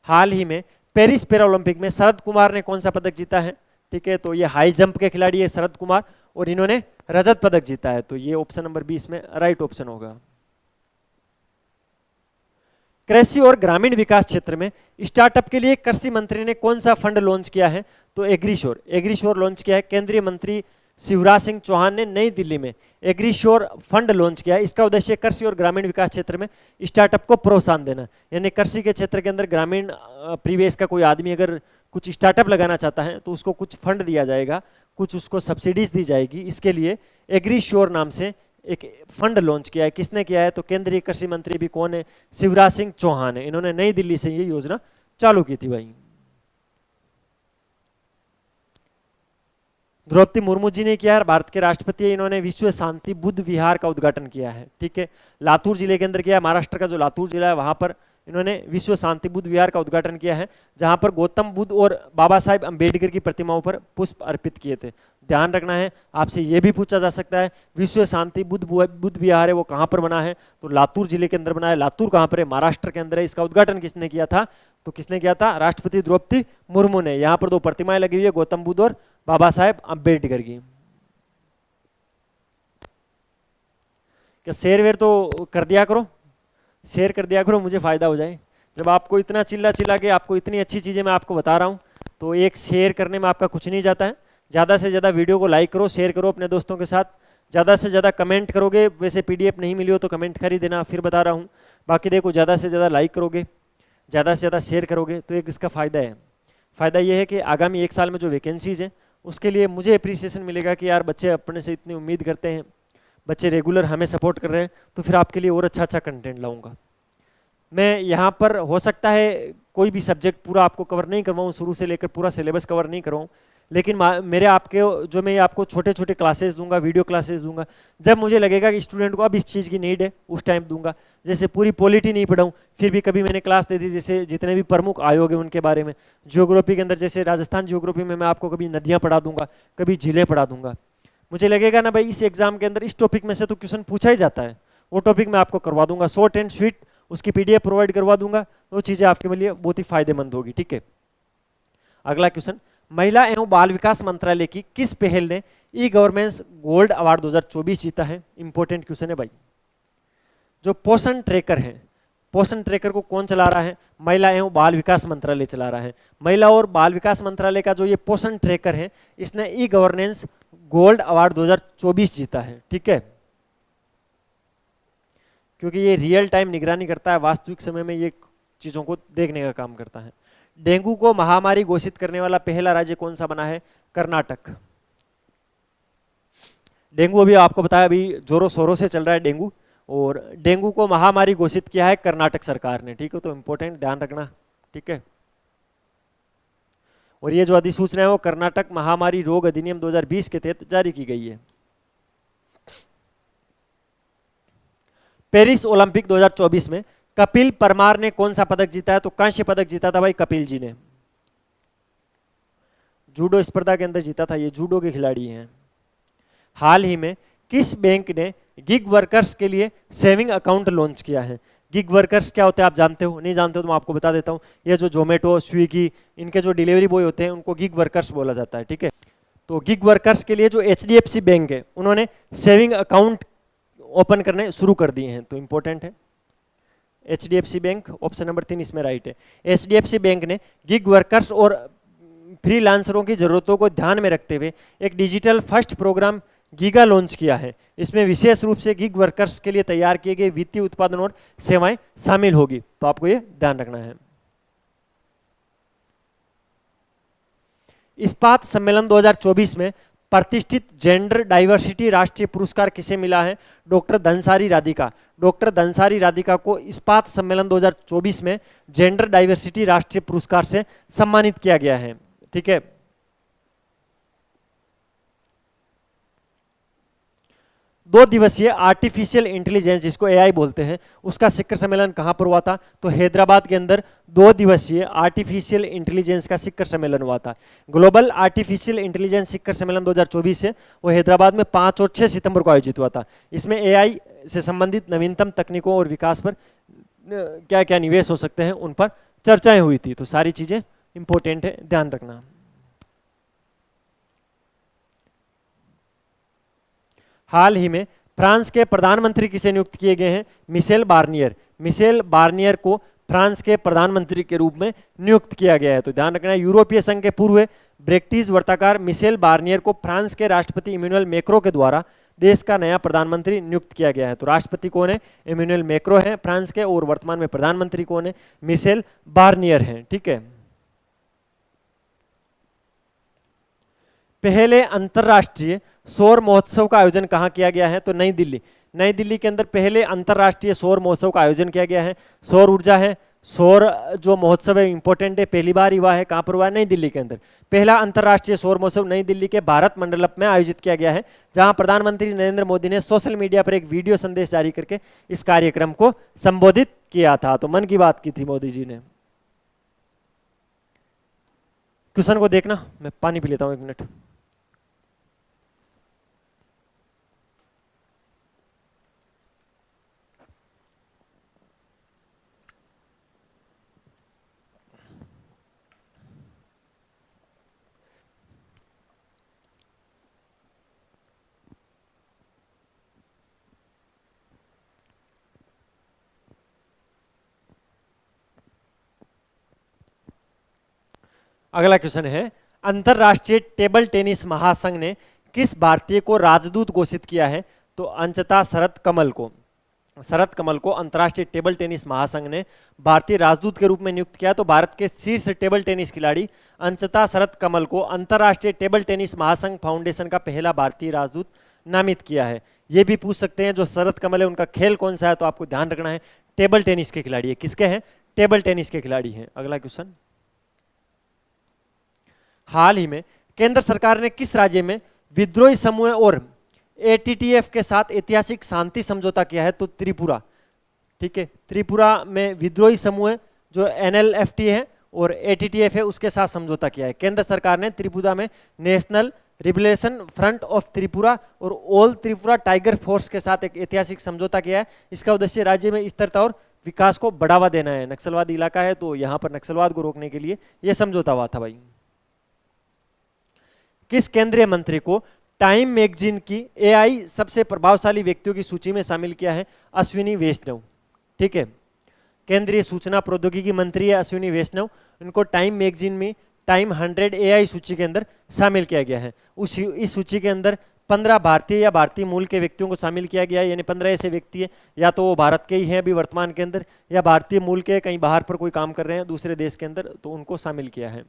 हाल ही में पेरिस पैरा ओलंपिक में शरद कुमार ने कौन सा पदक जीता है? ठीक है, तो ये हाई जंप के खिलाड़ी है शरद कुमार, और इन्होंने रजत पदक जीता है। तो ये ऑप्शन नंबर 20 में राइट ऑप्शन होगा। कृषि और ग्रामीण विकास क्षेत्र में स्टार्टअप के लिए कृषि मंत्री ने कौन सा फंड लॉन्च किया है? तो एग्रीश्योर लॉन्च किया है। केंद्रीय मंत्री शिवराज सिंह चौहान ने नई दिल्ली में एग्रीश्योर फंड लॉन्च किया है। इसका उद्देश्य कृषि और ग्रामीण विकास क्षेत्र में स्टार्टअप को प्रोत्साहन देना, यानी कृषि के क्षेत्र के अंदर ग्रामीण परिवेश का कोई आदमी अगर कुछ स्टार्टअप लगाना चाहता है तो उसको कुछ फंड दिया जाएगा, कुछ उसको सब्सिडीज दी जाएगी। इसके लिए एग्रीश्योर नाम से एक फंड लॉन्च किया है। किसने किया है? तो केंद्रीय कृषि मंत्री भी कौन है? शिवराज सिंह चौहान है। इन्होंने नई दिल्ली से ये योजना चालू की थी भाई। द्रौपदी मुर्मू जी ने किया है, भारत के राष्ट्रपति है। इन्होंने विश्व शांति बुद्ध विहार का उद्घाटन किया है, ठीक है, लातूर जिले के अंदर किया है। महाराष्ट्र का जो लातूर जिला है वहां पर इन्होंने विश्व शांति बुद्ध विहार का उद्घाटन किया है, जहां पर गौतम बुद्ध और बाबा साहेब अंबेडकर की प्रतिमाओं पर पुष्प अर्पित किए थे। ध्यान रखना है, आपसे यह भी पूछा जा सकता है विश्व शांति बुद्ध विहार है वो कहां पर बना है? तो लातूर जिले के अंदर बना है। लातूर कहां पर है? महाराष्ट्र के अंदर है। इसका उद्घाटन किसने किया था? तो किसने किया था? राष्ट्रपति द्रौपदी मुर्मू ने। यहाँ पर दो प्रतिमाएं लगी हुई है, गौतम बुद्ध और बाबा साहेब अंबेडकर की। क्या शेयर वेयर तो कर दिया करो, शेयर कर दिया करो, मुझे फ़ायदा हो जाए। जब आपको इतना चिल्ला चिल्ला के आपको इतनी अच्छी चीज़ें मैं आपको बता रहा हूँ, तो एक शेयर करने में आपका कुछ नहीं जाता है। ज़्यादा से ज़्यादा वीडियो को लाइक करो, शेयर करो अपने दोस्तों के साथ, ज़्यादा से ज़्यादा कमेंट करोगे। वैसे पीडीएफ नहीं मिली हो तो कमेंट कर ही देना, फिर बता रहा हूँ। बाकी देखो, ज़्यादा से ज़्यादा लाइक करोगे, ज़्यादा से ज़्यादा शेयर करोगे तो एक इसका फ़ायदा है। फ़ायदा ये है कि आगामी 1 साल में जो वैकेंसीज़ हैं उसके लिए मुझे अप्रिसिएशन मिलेगा कि यार बच्चे अपने से इतनी उम्मीद करते हैं, बच्चे रेगुलर हमें सपोर्ट कर रहे हैं, तो फिर आपके लिए और अच्छा अच्छा कंटेंट लाऊंगा। मैं यहाँ पर हो सकता है कोई भी सब्जेक्ट पूरा आपको कवर नहीं करवाऊँ, शुरू से लेकर पूरा सिलेबस कवर नहीं करवाऊँ, लेकिन मेरे आपके जो मैं आपको छोटे छोटे क्लासेस दूंगा, वीडियो क्लासेस दूंगा, जब मुझे लगेगा कि स्टूडेंट को अब इस चीज़ की नीड है उस टाइम दूंगा। जैसे पूरी पॉलिटी नहीं पढ़ाऊँ, फिर भी कभी मैंने क्लास दे दी, जैसे जितने भी प्रमुख आयोग हैं उनके बारे में। जियोग्राफी के अंदर जैसे राजस्थान जियोग्राफी में मैं आपको कभी नदियाँ पढ़ा दूंगा, कभी झीलें पढ़ा दूंगा। मुझे लगेगा ना भाई इस एग्जाम के अंदर इस टॉपिक में से तो क्वेश्चन पूछा ही जाता है, वो टॉपिक मैं आपको करवा दूंगा, शॉर्ट एंड स्वीट उसकी पीडीएफ प्रोवाइड करवा दूंगा। वो चीज़ें आपके लिए बहुत ही फायदेमंद होगी। ठीक है, अगला क्वेश्चन, महिला एवं बाल विकास मंत्रालय की किस पहल ने ई गवर्नेंस गोल्ड अवार्ड 2024 जीता है? इंपॉर्टेंट क्वेश्चन है भाई। जो पोषण ट्रैकर है, पोषण ट्रैकर को कौन चला रहा है? महिला एवं बाल विकास मंत्रालय चला रहा है। महिला और बाल विकास मंत्रालय का जो ये पोषण ट्रैकर है, इसने ई गवर्नेंस गोल्ड अवार्ड 2024 जीता है। ठीक है, क्योंकि ये रियल टाइम निगरानी करता है, वास्तविक समय में ये चीज़ों को देखने का काम करता है। डेंगू को महामारी घोषित करने वाला पहला राज्य कौन सा बना है? कर्नाटक। डेंगू अभी आपको बताया, अभी जोरों शोरों से चल रहा है डेंगू, और डेंगू को महामारी घोषित किया है कर्नाटक सरकार ने। ठीक है, तो इंपॉर्टेंट ध्यान रखना। ठीक है, और ये जो अधिसूचना है वो कर्नाटक महामारी रोग अधिनियम 2020 के तहत जारी की गई है। पेरिस ओलंपिक 2024 में कपिल परमार ने कौन सा पदक जीता है? तो कांस्य पदक जीता था भाई कपिल जी ने, जूडो स्पर्धा के अंदर जीता था, ये जूडो के खिलाड़ी हैं। हाल ही में किस बैंक ने गिग वर्कर्स के लिए सेविंग अकाउंट लॉन्च किया है? गिग वर्कर्स क्या होते हैं आप जानते हो? नहीं जानते हो तो मैं आपको बता देता हूँ। ये जो जोमेटो, स्विगी, इनके जो डिलीवरी बॉय होते हैं उनको गिग वर्कर्स बोला जाता है। ठीक है, तो गिग वर्कर्स के लिए जो एचडीएफसी बैंक है उन्होंने सेविंग अकाउंट ओपन करने शुरू कर दिए हैं, तो इंपॉर्टेंट है। एचडीएफसी बैंक ऑप्शन नंबर 3 इसमें राइट है। एचडीएफसी बैंक ने गिग वर्कर्स और फ्रीलांसरों की जरूरतों को ध्यान में रखते हुए एक digital first program Giga launch किया है। इसमें विशेष रूप से गिग वर्कर्स के लिए तैयार किए गए वित्तीय उत्पादन और सेवाएं शामिल होगी, तो आपको ये ध्यान रखना है। इस्पात सम्मेलन 2024 में प्रतिष्ठित जेंडर डाइवर्सिटी राष्ट्रीय पुरस्कार किसे मिला है? डॉक्टर धनसारी राधिका। डॉक्टर धनसारी राधिका को इस्पात सम्मेलन 2024 में जेंडर डाइवर्सिटी राष्ट्रीय पुरस्कार से सम्मानित किया गया है। ठीक है, 2 दिवसीय आर्टिफिशियल इंटेलिजेंस जिसको एआई बोलते हैं, उसका शिखर सम्मेलन कहां पर हुआ था? तो हैदराबाद के अंदर 2 दिवसीय आर्टिफिशियल इंटेलिजेंस का शिखर सम्मेलन हुआ था। ग्लोबल आर्टिफिशियल इंटेलिजेंस शिखर सम्मेलन 2024 है, वो हैदराबाद में 5 और 6 सितंबर को आयोजित हुआ था। इसमें एआई से संबंधित नवीनतम तकनीकों और विकास पर क्या क्या निवेश हो सकते हैं उन पर चर्चाएं हुई थी। तो सारी चीजें इंपॉर्टेंट है, ध्यान रखना। हाल ही में फ्रांस के प्रधानमंत्री किसे नियुक्त किए गए हैं? Michel Barnier. मिशेल बार्नियर को फ्रांस के प्रधानमंत्री के रूप में नियुक्त किया गया है, तो ध्यान रखना। यूरोपीय संघ के पूर्व ब्रेक्टिश वार्ताकार मिशेल बार्नियर को फ्रांस के राष्ट्रपति इमैनुअल मैक्रो के द्वारा देश का नया प्रधानमंत्री नियुक्त किया गया है। तो राष्ट्रपति कौन है? इमैनुअल मैक्रो है फ्रांस के, और वर्तमान में प्रधानमंत्री कौन है? मिशेल बार्नियर है। ठीक है, पहले अंतरराष्ट्रीय सौर महोत्सव का आयोजन कहाँ किया गया है? तो नई दिल्ली। नई दिल्ली के अंदर पहले अंतरराष्ट्रीय सौर महोत्सव का आयोजन किया गया है। सौर ऊर्जा है, सौर जो महोत्सव है इंपॉर्टेंट है, पहली बार हुआ है। कहाँ पर हुआ है? नई दिल्ली के अंदर। पहला अंतरराष्ट्रीय सौर महोत्सव नई दिल्ली के भारत मंडलम में आयोजित किया गया है, जहां प्रधानमंत्री नरेंद्र मोदी ने सोशल मीडिया पर एक वीडियो संदेश जारी करके इस कार्यक्रम को संबोधित किया था। तो मन की बात की थी मोदी जी ने। क्वेश्चन को देखना, मैं पानी पी लेता हूं 1 मिनट। अगला क्वेश्चन है, अंतरराष्ट्रीय टेबल टेनिस महासंघ ने किस भारतीय को राजदूत घोषित किया है? तो अंचता शरत कमल को। शरत कमल को अंतर्राष्ट्रीय टेबल टेनिस महासंघ ने भारतीय राजदूत के रूप में नियुक्त किया। तो भारत के शीर्ष टेबल टेनिस खिलाड़ी अंचता शरत कमल को अंतर्राष्ट्रीय टेबल टेनिस महासंघ फाउंडेशन का पहला भारतीय राजदूत नामित किया है। ये भी पूछ सकते हैं जो शरत कमल है उनका खेल कौन सा है, तो आपको ध्यान रखना है टेबल टेनिस के खिलाड़ी है। किसके हैं? टेबल टेनिस के खिलाड़ी हैं। अगला क्वेश्चन, हाल ही में केंद्र सरकार ने किस राज्य में विद्रोही समूह और एटीटीएफ के साथ ऐतिहासिक शांति समझौता किया है? तो त्रिपुरा। ठीक है, त्रिपुरा में विद्रोही समूह जो एनएलएफटी है और एटीटीएफ है उसके साथ समझौता किया है। केंद्र सरकार ने त्रिपुरा में नेशनल रिबलेशन फ्रंट ऑफ त्रिपुरा और ऑल त्रिपुरा टाइगर फोर्स के साथ एक ऐतिहासिक समझौता किया है। इसका उद्देश्य राज्य में स्थिरता और विकास को बढ़ावा देना है। नक्सलवादी इलाका है तो यहाँ पर नक्सलवाद को रोकने के लिए यह समझौता हुआ था भाई। किस केंद्रीय मंत्री को टाइम मैगजीन की एआई सबसे प्रभावशाली व्यक्तियों की सूची में शामिल किया है? अश्विनी वैष्णव। ठीक है, केंद्रीय सूचना प्रौद्योगिकी मंत्री है अश्विनी वैष्णव। उनको टाइम मैगजीन में टाइम 100 एआई सूची के अंदर शामिल किया गया है। इस सूची के अंदर 15 भारतीय या भारतीय मूल के व्यक्तियों को शामिल किया गया है, यानी 15 ऐसे व्यक्ति हैं या तो वो भारत के ही हैं अभी वर्तमान के अंदर, या भारतीय मूल के कहीं बाहर पर कोई काम कर रहे हैं दूसरे देश के अंदर, तो उनको शामिल किया है।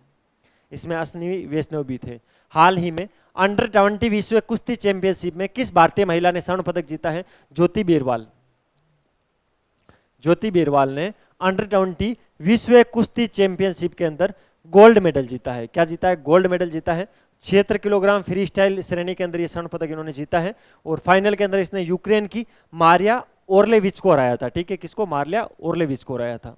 इसमें अश्विनी वैष्णव भी थे। हाल ही में अंडर 20 विश्व कुश्ती चैंपियनशिप में किस भारतीय महिला ने स्वर्ण पदक जीता है? ज्योति बेरवाल। ज्योति बेरवाल ने अंडर 20 विश्व कुश्ती चैंपियनशिप के अंदर गोल्ड मेडल जीता है। क्या जीता है? गोल्ड मेडल जीता है। 76 किलोग्राम फ्री स्टाइल श्रेणी के अंदर ये स्वर्ण पदक इन्होंने जीता है और फाइनल के अंदर इसने यूक्रेन की मारिया ओरलेविच को हराया था। ठीक है, किसको? मारिया ओरलेविच को हराया था।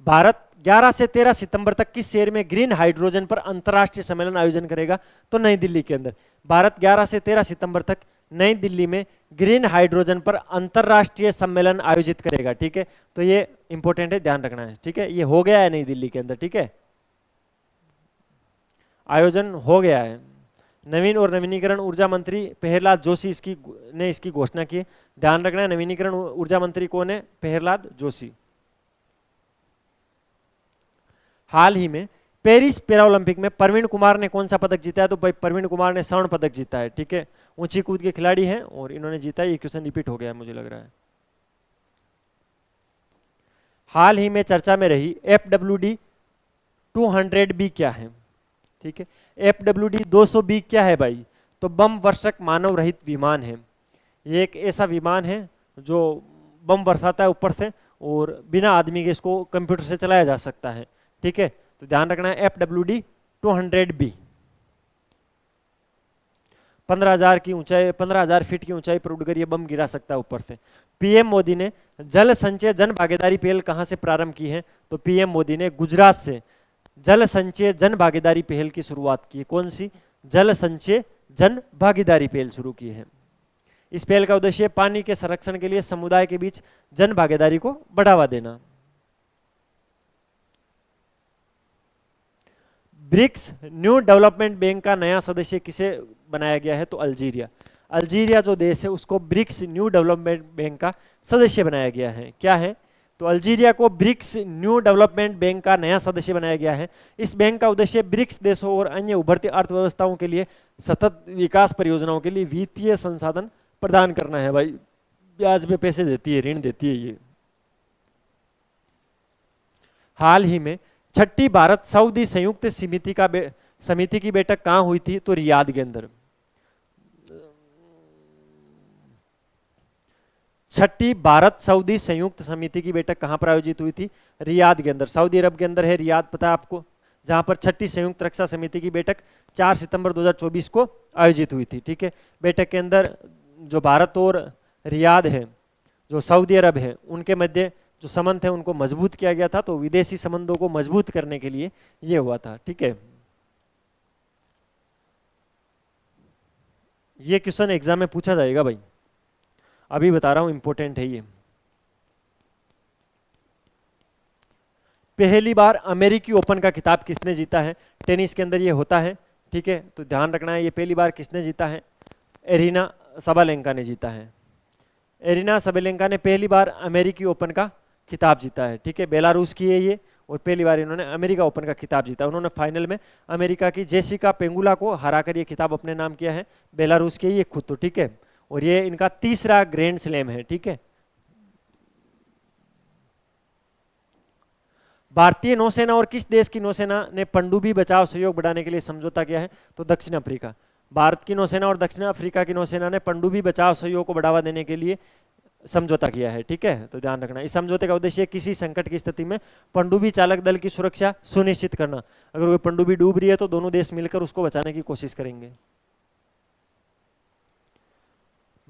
भारत 11 से 13 सितंबर तक किस शहर में ग्रीन हाइड्रोजन पर अंतर्राष्ट्रीय सम्मेलन आयोजन करेगा? तो नई दिल्ली के अंदर। भारत 11 से 13 सितंबर तक नई दिल्ली में ग्रीन हाइड्रोजन पर अंतर्राष्ट्रीय सम्मेलन आयोजित करेगा। ठीक है, तो ये इंपॉर्टेंट है, ध्यान रखना है। ठीक है, ये हो गया है नई दिल्ली के अंदर। ठीक है, आयोजन हो गया है। नवीन और नवीनीकरण ऊर्जा मंत्री प्रहलाद जोशी ने इसकी घोषणा की। ध्यान रखना है, नवीनीकरण ऊर्जा मंत्री कौन है? प्रहलाद जोशी। हाल ही में पेरिस पैरालंपिक में प्रवीण कुमार ने कौन सा पदक जीता है? तो भाई प्रवीण कुमार ने स्वर्ण पदक जीता है। ठीक है, ऊंची कूद के खिलाड़ी हैं और इन्होंने जीता है। ये क्वेश्चन रिपीट हो गया है मुझे लग रहा है। हाल ही में चर्चा में रही FWD 200B क्या है? ठीक है, FWD 200B क्या है भाई? तो बम वर्षक मानव रहित विमान है। ये एक ऐसा विमान है जो बम बरसाता है ऊपर से और बिना आदमी के इसको कंप्यूटर से चलाया जा सकता है। ठीक है, तो ध्यान रखना है FWD 200B। 15,000 की ऊंचाई, 15,000 फीट की ऊंचाई पर उड़कर ये बम गिरा सकता है ऊपर से। पीएम मोदी ने जल संचय जन भागीदारी पहल कहां से प्रारंभ की है? तो पीएम मोदी ने गुजरात से जल संचय जन भागीदारी पहल की शुरुआत की। कौन सी? जल संचय जन भागीदारी पहल शुरू की है। इस पहल का उद्देश्य पानी के संरक्षण के लिए समुदाय के बीच जन भागीदारी को बढ़ावा देना। ब्रिक्स न्यू डेवलपमेंट बैंक का नया सदस्य किसे बनाया गया है? तो अल्जीरिया। अल्जीरिया जो देश है उसको ब्रिक्स न्यू डेवलपमेंट बैंक का सदस्य बनाया गया है। क्या है? तो अल्जीरिया को ब्रिक्स न्यू डेवलपमेंट बैंक का नया सदस्य बनाया गया है। इस बैंक का उद्देश्य ब्रिक्स देशों और अन्य उभरती अर्थव्यवस्थाओं के लिए सतत विकास परियोजनाओं के लिए वित्तीय संसाधन प्रदान करना है। भाई ब्याज पे पैसे देती है, ऋण देती है ये। हाल ही में 6ठी भारत सऊदी संयुक्त समिति की बैठक कहां हुई थी? तो रियाद के अंदर। 6ठी भारत सऊदी संयुक्त समिति की बैठक कहां पर आयोजित हुई थी? रियाद के अंदर। सऊदी अरब के अंदर है रियाद, पता है आपको, जहां पर 6ठी संयुक्त रक्षा समिति की बैठक 4 सितंबर 2024 को आयोजित हुई थी। ठीक है, बैठक के अंदर जो भारत और रियाद है, जो सऊदी अरब है, उनके मध्य जो संबंध है उनको मजबूत किया गया था। तो विदेशी संबंधों को मजबूत करने के लिए ये हुआ था। ठीक है, ये क्वेश्चन एग्जाम में पूछा जाएगा भाई, अभी बता रहा हूं, इंपॉर्टेंट है ये। पहली बार अमेरिकी ओपन का खिताब किसने जीता है? टेनिस के अंदर ये होता है। ठीक है, तो ध्यान रखना है, ये पहली बार किसने जीता है? एरिना सबालेंका ने जीता है। एरिना सबालेंका ने पहली बार अमेरिकी ओपन का खिताब जीता है, ठीक है। बेलारूस की है ये, और पहली बार इन्होंने अमेरिका ओपन का खिताब जीता। उन्होंने फाइनल में अमेरिका की जेसिका पेंगुला को हराकर ये खिताब अपने नाम किया है। बेलारूस के ये खुद तो, ठीक है। और ये इनका तीसरा ग्रैंड स्लैम है, ठीक है। भारतीय नौसेना और किस देश की नौसेना ने पनडुब्बी बचाव सहयोग बढ़ाने के लिए समझौता किया है? तो दक्षिण अफ्रीका। भारत की नौसेना और दक्षिण अफ्रीका की नौसेना ने पनडुब्बी बचाव सहयोग को बढ़ावा देने के लिए समझौता किया है, ठीक है। तो ध्यान रखना, इस समझौते का उद्देश्य किसी संकट की स्थिति में पनडुब्बी चालक दल की सुरक्षा सुनिश्चित करना। अगर कोई पनडुब्बी डूब रही है तो दोनों देश मिलकर उसको बचाने की कोशिश करेंगे।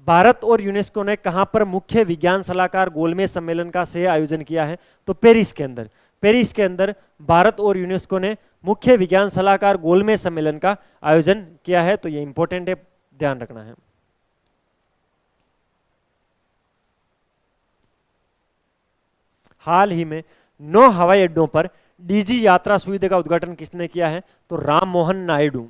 भारत और यूनेस्को ने कहां पर मुख्य विज्ञान सलाहकार गोलमेज सम्मेलन का सह आयोजन किया है? तो पेरिस के अंदर। पेरिस के अंदर भारत और यूनेस्को ने मुख्य विज्ञान सलाहकार गोलमेज सम्मेलन का आयोजन किया है। तो ये इंपॉर्टेंट है, ध्यान रखना है। हाल ही में 9 हवाई अड्डों पर डीजी यात्रा सुविधा का उद्घाटन किसने किया है? तो राम मोहन नायडू।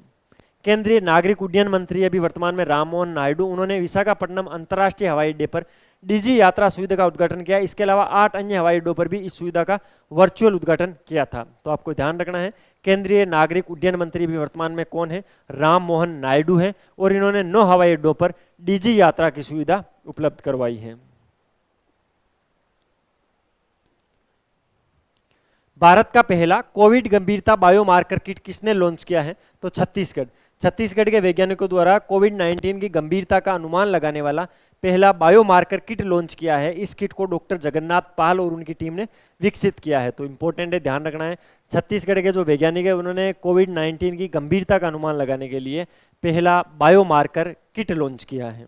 केंद्रीय नागरिक उड्डयन मंत्री अभी वर्तमान में राम मोहन नायडू, उन्होंने विशाखापट्टनम अंतर्राष्ट्रीय हवाई अड्डे पर डीजी यात्रा सुविधा का उद्घाटन किया। इसके अलावा 8 अन्य हवाई अड्डों पर भी इस सुविधा का वर्चुअल उद्घाटन किया था। तो आपको ध्यान रखना है, केंद्रीय नागरिक उड्डयन मंत्री भी वर्तमान में कौन है? राम मोहन नायडू है, और इन्होंने 9 हवाई अड्डों पर डीजी यात्रा की सुविधा उपलब्ध करवाई है। भारत का पहला कोविड गंभीरता बायोमार्कर किट किसने लॉन्च किया है? तो छत्तीसगढ़। छत्तीसगढ़ के वैज्ञानिकों द्वारा कोविड-19 की गंभीरता का अनुमान लगाने वाला पहला बायोमार्कर किट लॉन्च किया है। इस किट को डॉक्टर जगन्नाथ पाल और उनकी टीम ने विकसित किया है। तो इंपॉर्टेंट है, ध्यान रखना है। छत्तीसगढ़ के जो वैज्ञानिक है उन्होंने कोविड-19 की गंभीरता का अनुमान लगाने के लिए पहला बायोमार्कर किट लॉन्च किया है।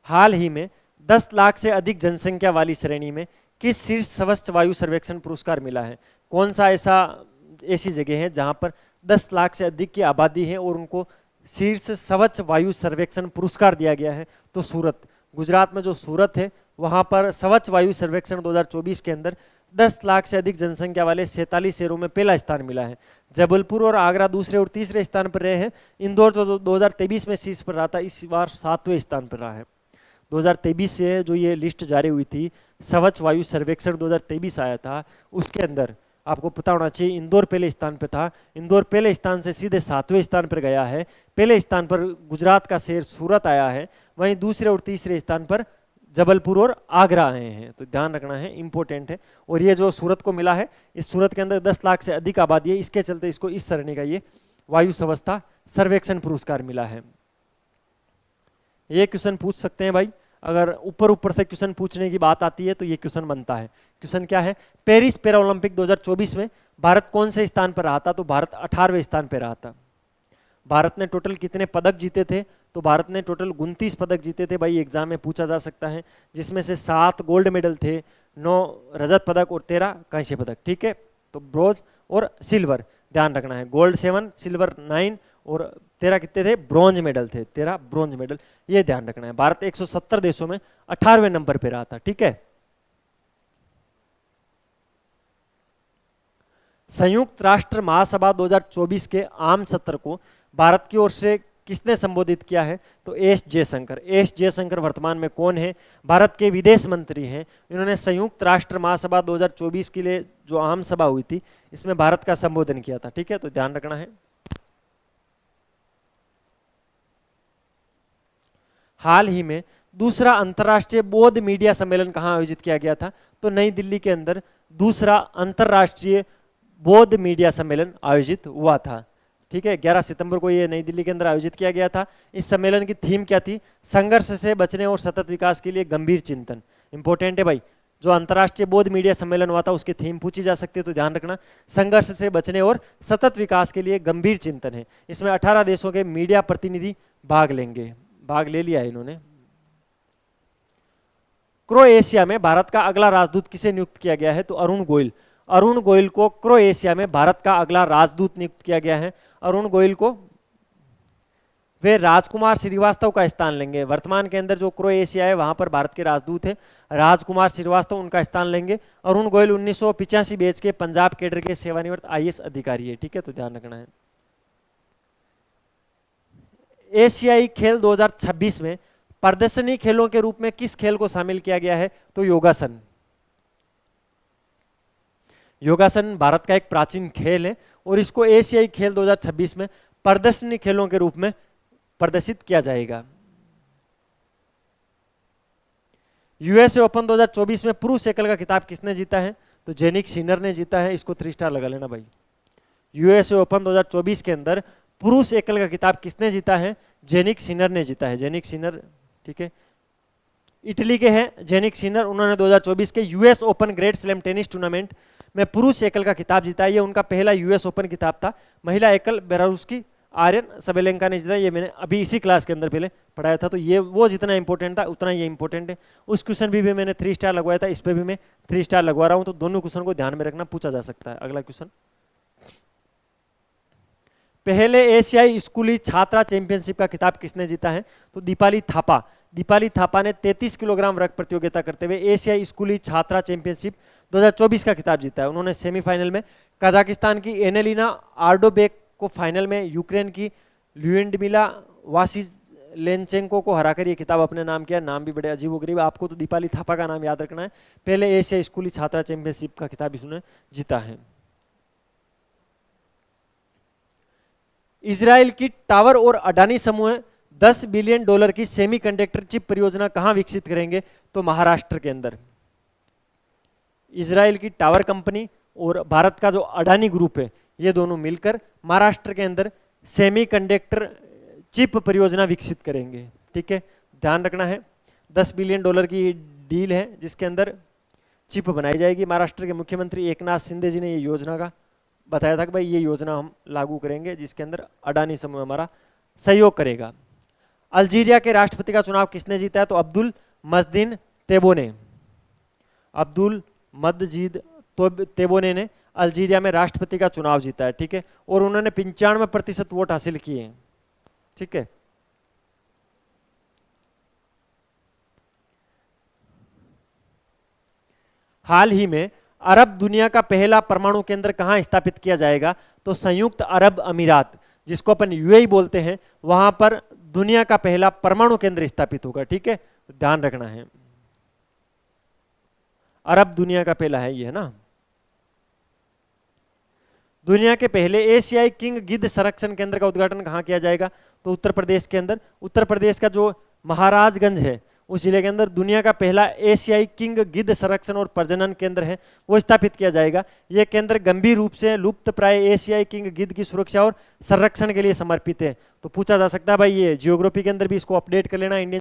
हाल ही में 10 लाख से अधिक जनसंख्या वाली श्रेणी में किस शीर्ष स्वच्छ वायु सर्वेक्षण पुरस्कार मिला है? कौन सा ऐसी जगह है जहां पर 10 लाख से अधिक की आबादी है और उनको शीर्ष स्वच्छ वायु सर्वेक्षण पुरस्कार दिया गया है? तो सूरत, गुजरात में जो सूरत है वहां पर स्वच्छ वायु सर्वेक्षण 2024 के अंदर 10 लाख से अधिक जनसंख्या वाले 47 शहरों में पहला स्थान मिला है। जबलपुर और आगरा दूसरे और तीसरे स्थान पर रहे हैं। इंदौर जो 2023 में शीर्ष पर रहा था, इस बार 7वें स्थान पर रहा है। 2023 से जो ये लिस्ट जारी हुई थी, स्वच्छ वायु सर्वेक्षण 2023 आया था, उसके अंदर आपको पता होना चाहिए इंदौर पहले स्थान पे था। इंदौर पहले स्थान से सीधे 7वें स्थान पर गया है। पहले स्थान पर गुजरात का शहर सूरत आया है, वहीं दूसरे और तीसरे स्थान पर जबलपुर और आगरा आए हैं। तो ध्यान रखना है, इंपॉर्टेंट है। और ये जो सूरत को मिला है, इस सूरत के अंदर 10 लाख से अधिक आबादी है, इसके चलते इसको इस श्रेणी का ये वायु स्वास्थ्य सर्वेक्षण पुरस्कार मिला है। ये क्वेश्चन पूछ सकते हैं भाई, अगर ऊपर ऊपर से क्वेश्चन पूछने की बात आती है तो ये क्वेश्चन बनता है। क्वेश्चन क्या है? पेरिस पैरा ओलंपिक 2024 में भारत कौन से स्थान पर रहा था? तो भारत 18वें स्थान पर रहा था। भारत ने टोटल कितने पदक जीते थे? तो भारत ने टोटल 29 पदक जीते थे। भाई एग्जाम में पूछा जा सकता है, जिसमें से 7 गोल्ड मेडल थे, 9 रजत पदक और 13 कांस्य पदक, ठीक है। तो ब्रोंज और सिल्वर ध्यान रखना है, गोल्ड 7, सिल्वर 9 और 13 कितने थे? ब्रॉन्ज मेडल थे, 13 ब्रॉन्ज मेडल, ये ध्यान रखना है। भारत 170 देशों में 18वें नंबर पे रहा था, ठीक है। संयुक्त राष्ट्र महासभा 2024 के आम सत्र को भारत की ओर से किसने संबोधित किया है? तो एस जयशंकर। एस जयशंकर वर्तमान में कौन है? भारत के विदेश मंत्री हैं। इन्होंने संयुक्त राष्ट्र महासभा 2024 के लिए जो आम सभा हुई थी, इसमें भारत का संबोधन किया था, ठीक है। तो ध्यान रखना है। हाल ही में दूसरा अंतर्राष्ट्रीय बौद्ध मीडिया सम्मेलन कहां आयोजित किया गया था? तो नई दिल्ली के अंदर दूसरा अंतर्राष्ट्रीय बौद्ध मीडिया सम्मेलन आयोजित हुआ था, ठीक है। 11 सितंबर को ये नई दिल्ली के अंदर आयोजित किया गया था। इस सम्मेलन की थीम क्या थी? संघर्ष से बचने और सतत विकास के लिए गंभीर चिंतन। इंपॉर्टेंट है भाई, जो अंतर्राष्ट्रीय बौद्ध मीडिया सम्मेलन हुआ था उसकी थीम पूछी जा सकती है, तो ध्यान रखना, संघर्ष से बचने और सतत विकास के लिए गंभीर चिंतन है। इसमें 18 देशों के मीडिया प्रतिनिधि भाग लेंगे, भाग ले लिया है इन्होंने। क्रोएशिया में भारत का अगला राजदूत किसे नियुक्त किया गया है? तो अरुण गोयल। अरुण गोयल को क्रोएशिया में भारत का अगला राजदूत नियुक्त किया गया है। अरुण गोयल को वे राजकुमार श्रीवास्तव का स्थान लेंगे। वर्तमान के अंदर जो क्रोएशिया है वहां पर भारत के राजदूत है राजकुमार श्रीवास्तव, उनका स्थान लेंगे। अरुण गोयल 1985 बैच के पंजाब कैडर के सेवानिवृत्त IAS अधिकारी है, ठीक है। तो ध्यान रखना है। एशियाई खेल 2026 में प्रदर्शनी खेलों के रूप में किस खेल को शामिल किया गया है? तो योगासन। योगासन भारत का एक प्राचीन खेल है और इसको एशियाई खेल 2026 में प्रदर्शनी खेलों के रूप में प्रदर्शित किया जाएगा। यूएसए ओपन 2024 में पुरुष एकल का खिताब किसने जीता है? तो जेनिक सिनर ने जीता है। इसको 3 स्टार लगा लेना भाई। यूएसए ओपन 2024 के अंदर पुरुष एकल का खिताब किसने जीता है? जेनिक सिनर ने जीता है। जेनिक सिनर, ठीक है, इटली के हैं जेनिक सिनर। उन्होंने 2024 के US open great slam tennis tournament में पुरुष एकल का खिताब जीता है। ये उनका पहला यूएस ओपन खिताब था। महिला एकल बेलारूस की आर्यन सबेलेंका ने जीता। ये मैंने अभी इसी क्लास के अंदर पहले पढ़ाया था। तो ये वो जितना इंपॉर्टेंट था उतना ये इंपॉर्टेंट है। उस क्वेश्चन भी मैंने 3 स्टार लगवाया था, इस पे भी मैं 3 स्टार लगवा रहा हूँ। तो दोनों क्वेश्चन को ध्यान में रखना, पूछा जा सकता है। अगला क्वेश्चन, पहले एशियाई स्कूली छात्रा चैंपियनशिप का खिताब किसने जीता है? तो दीपाली थापा। दीपाली थापा ने 33 किलोग्राम वर्ग प्रतियोगिता करते हुए एशियाई स्कूली छात्रा चैंपियनशिप 2024 का खिताब जीता है। उन्होंने सेमीफाइनल में कजाकिस्तान की एनेलिना आर्डोबेक को, फाइनल में यूक्रेन की ल्यूएंडमिला वासिलेंचेंको को हराकर ये खिताब अपने नाम किया। नाम भी बड़े अजीबोगरीब। आपको तो दीपाली थापा का नाम याद रखना है। पहले एशियाई स्कूली छात्रा चैंपियनशिप का खिताब इसने जीता है। इजराइल की टावर और अडानी समूह $10 बिलियन की सेमीकंडक्टर चिप परियोजना कहां विकसित करेंगे? तो महाराष्ट्र के अंदर। इजराइल की टावर कंपनी और भारत का जो अडानी ग्रुप है, ये दोनों मिलकर महाराष्ट्र के अंदर सेमीकंडक्टर चिप परियोजना विकसित करेंगे। ठीक है, ध्यान रखना है। $10 बिलियन की डील है जिसके अंदर चिप बनाई जाएगी। महाराष्ट्र के मुख्यमंत्री एकनाथ शिंदे जी ने ये योजना का बताया था कि भाई ये योजना हम लागू करेंगे, जिसके अंदर अडानी समूह हमारा सहयोग करेगा। अल्जीरिया के राष्ट्रपति का चुनाव किसने जीता है? तो अब्दुल मजीद तेबोने। अब्दुल मजीद तेबोने ने अल्जीरिया में राष्ट्रपति का चुनाव जीता है। ठीक है, और उन्होंने 95% वोट हासिल किए हैं। ठीक है, हाल ही में अरब दुनिया का पहला परमाणु केंद्र कहां स्थापित किया जाएगा? तो संयुक्त अरब अमीरात, जिसको अपन यूएई बोलते हैं, वहां पर दुनिया का पहला परमाणु केंद्र स्थापित होगा। ठीक है, ध्यान रखना है। अरब दुनिया का पहला है ये, है ना। दुनिया के पहले एशियाई किंग गिद्ध संरक्षण केंद्र का उद्घाटन कहां किया जाएगा? तो उत्तर प्रदेश के अंदर। उत्तर प्रदेश का जो महाराजगंज है उस जिले के अंदर दुनिया का पहला एशियाई किंग गिद्ध संरक्षण और प्रजनन केंद्र है, वो स्थापित किया जाएगा। यह केंद्र गंभीर रूप से लुप्त प्राय एशियाई किंग गिद्ध की सुरक्षा और संरक्षण के लिए समर्पित है। तो पूछा जा सकता है भाई, ये जियोग्राफी के अंदर भी इसको अपडेट कर लेना। इंडियन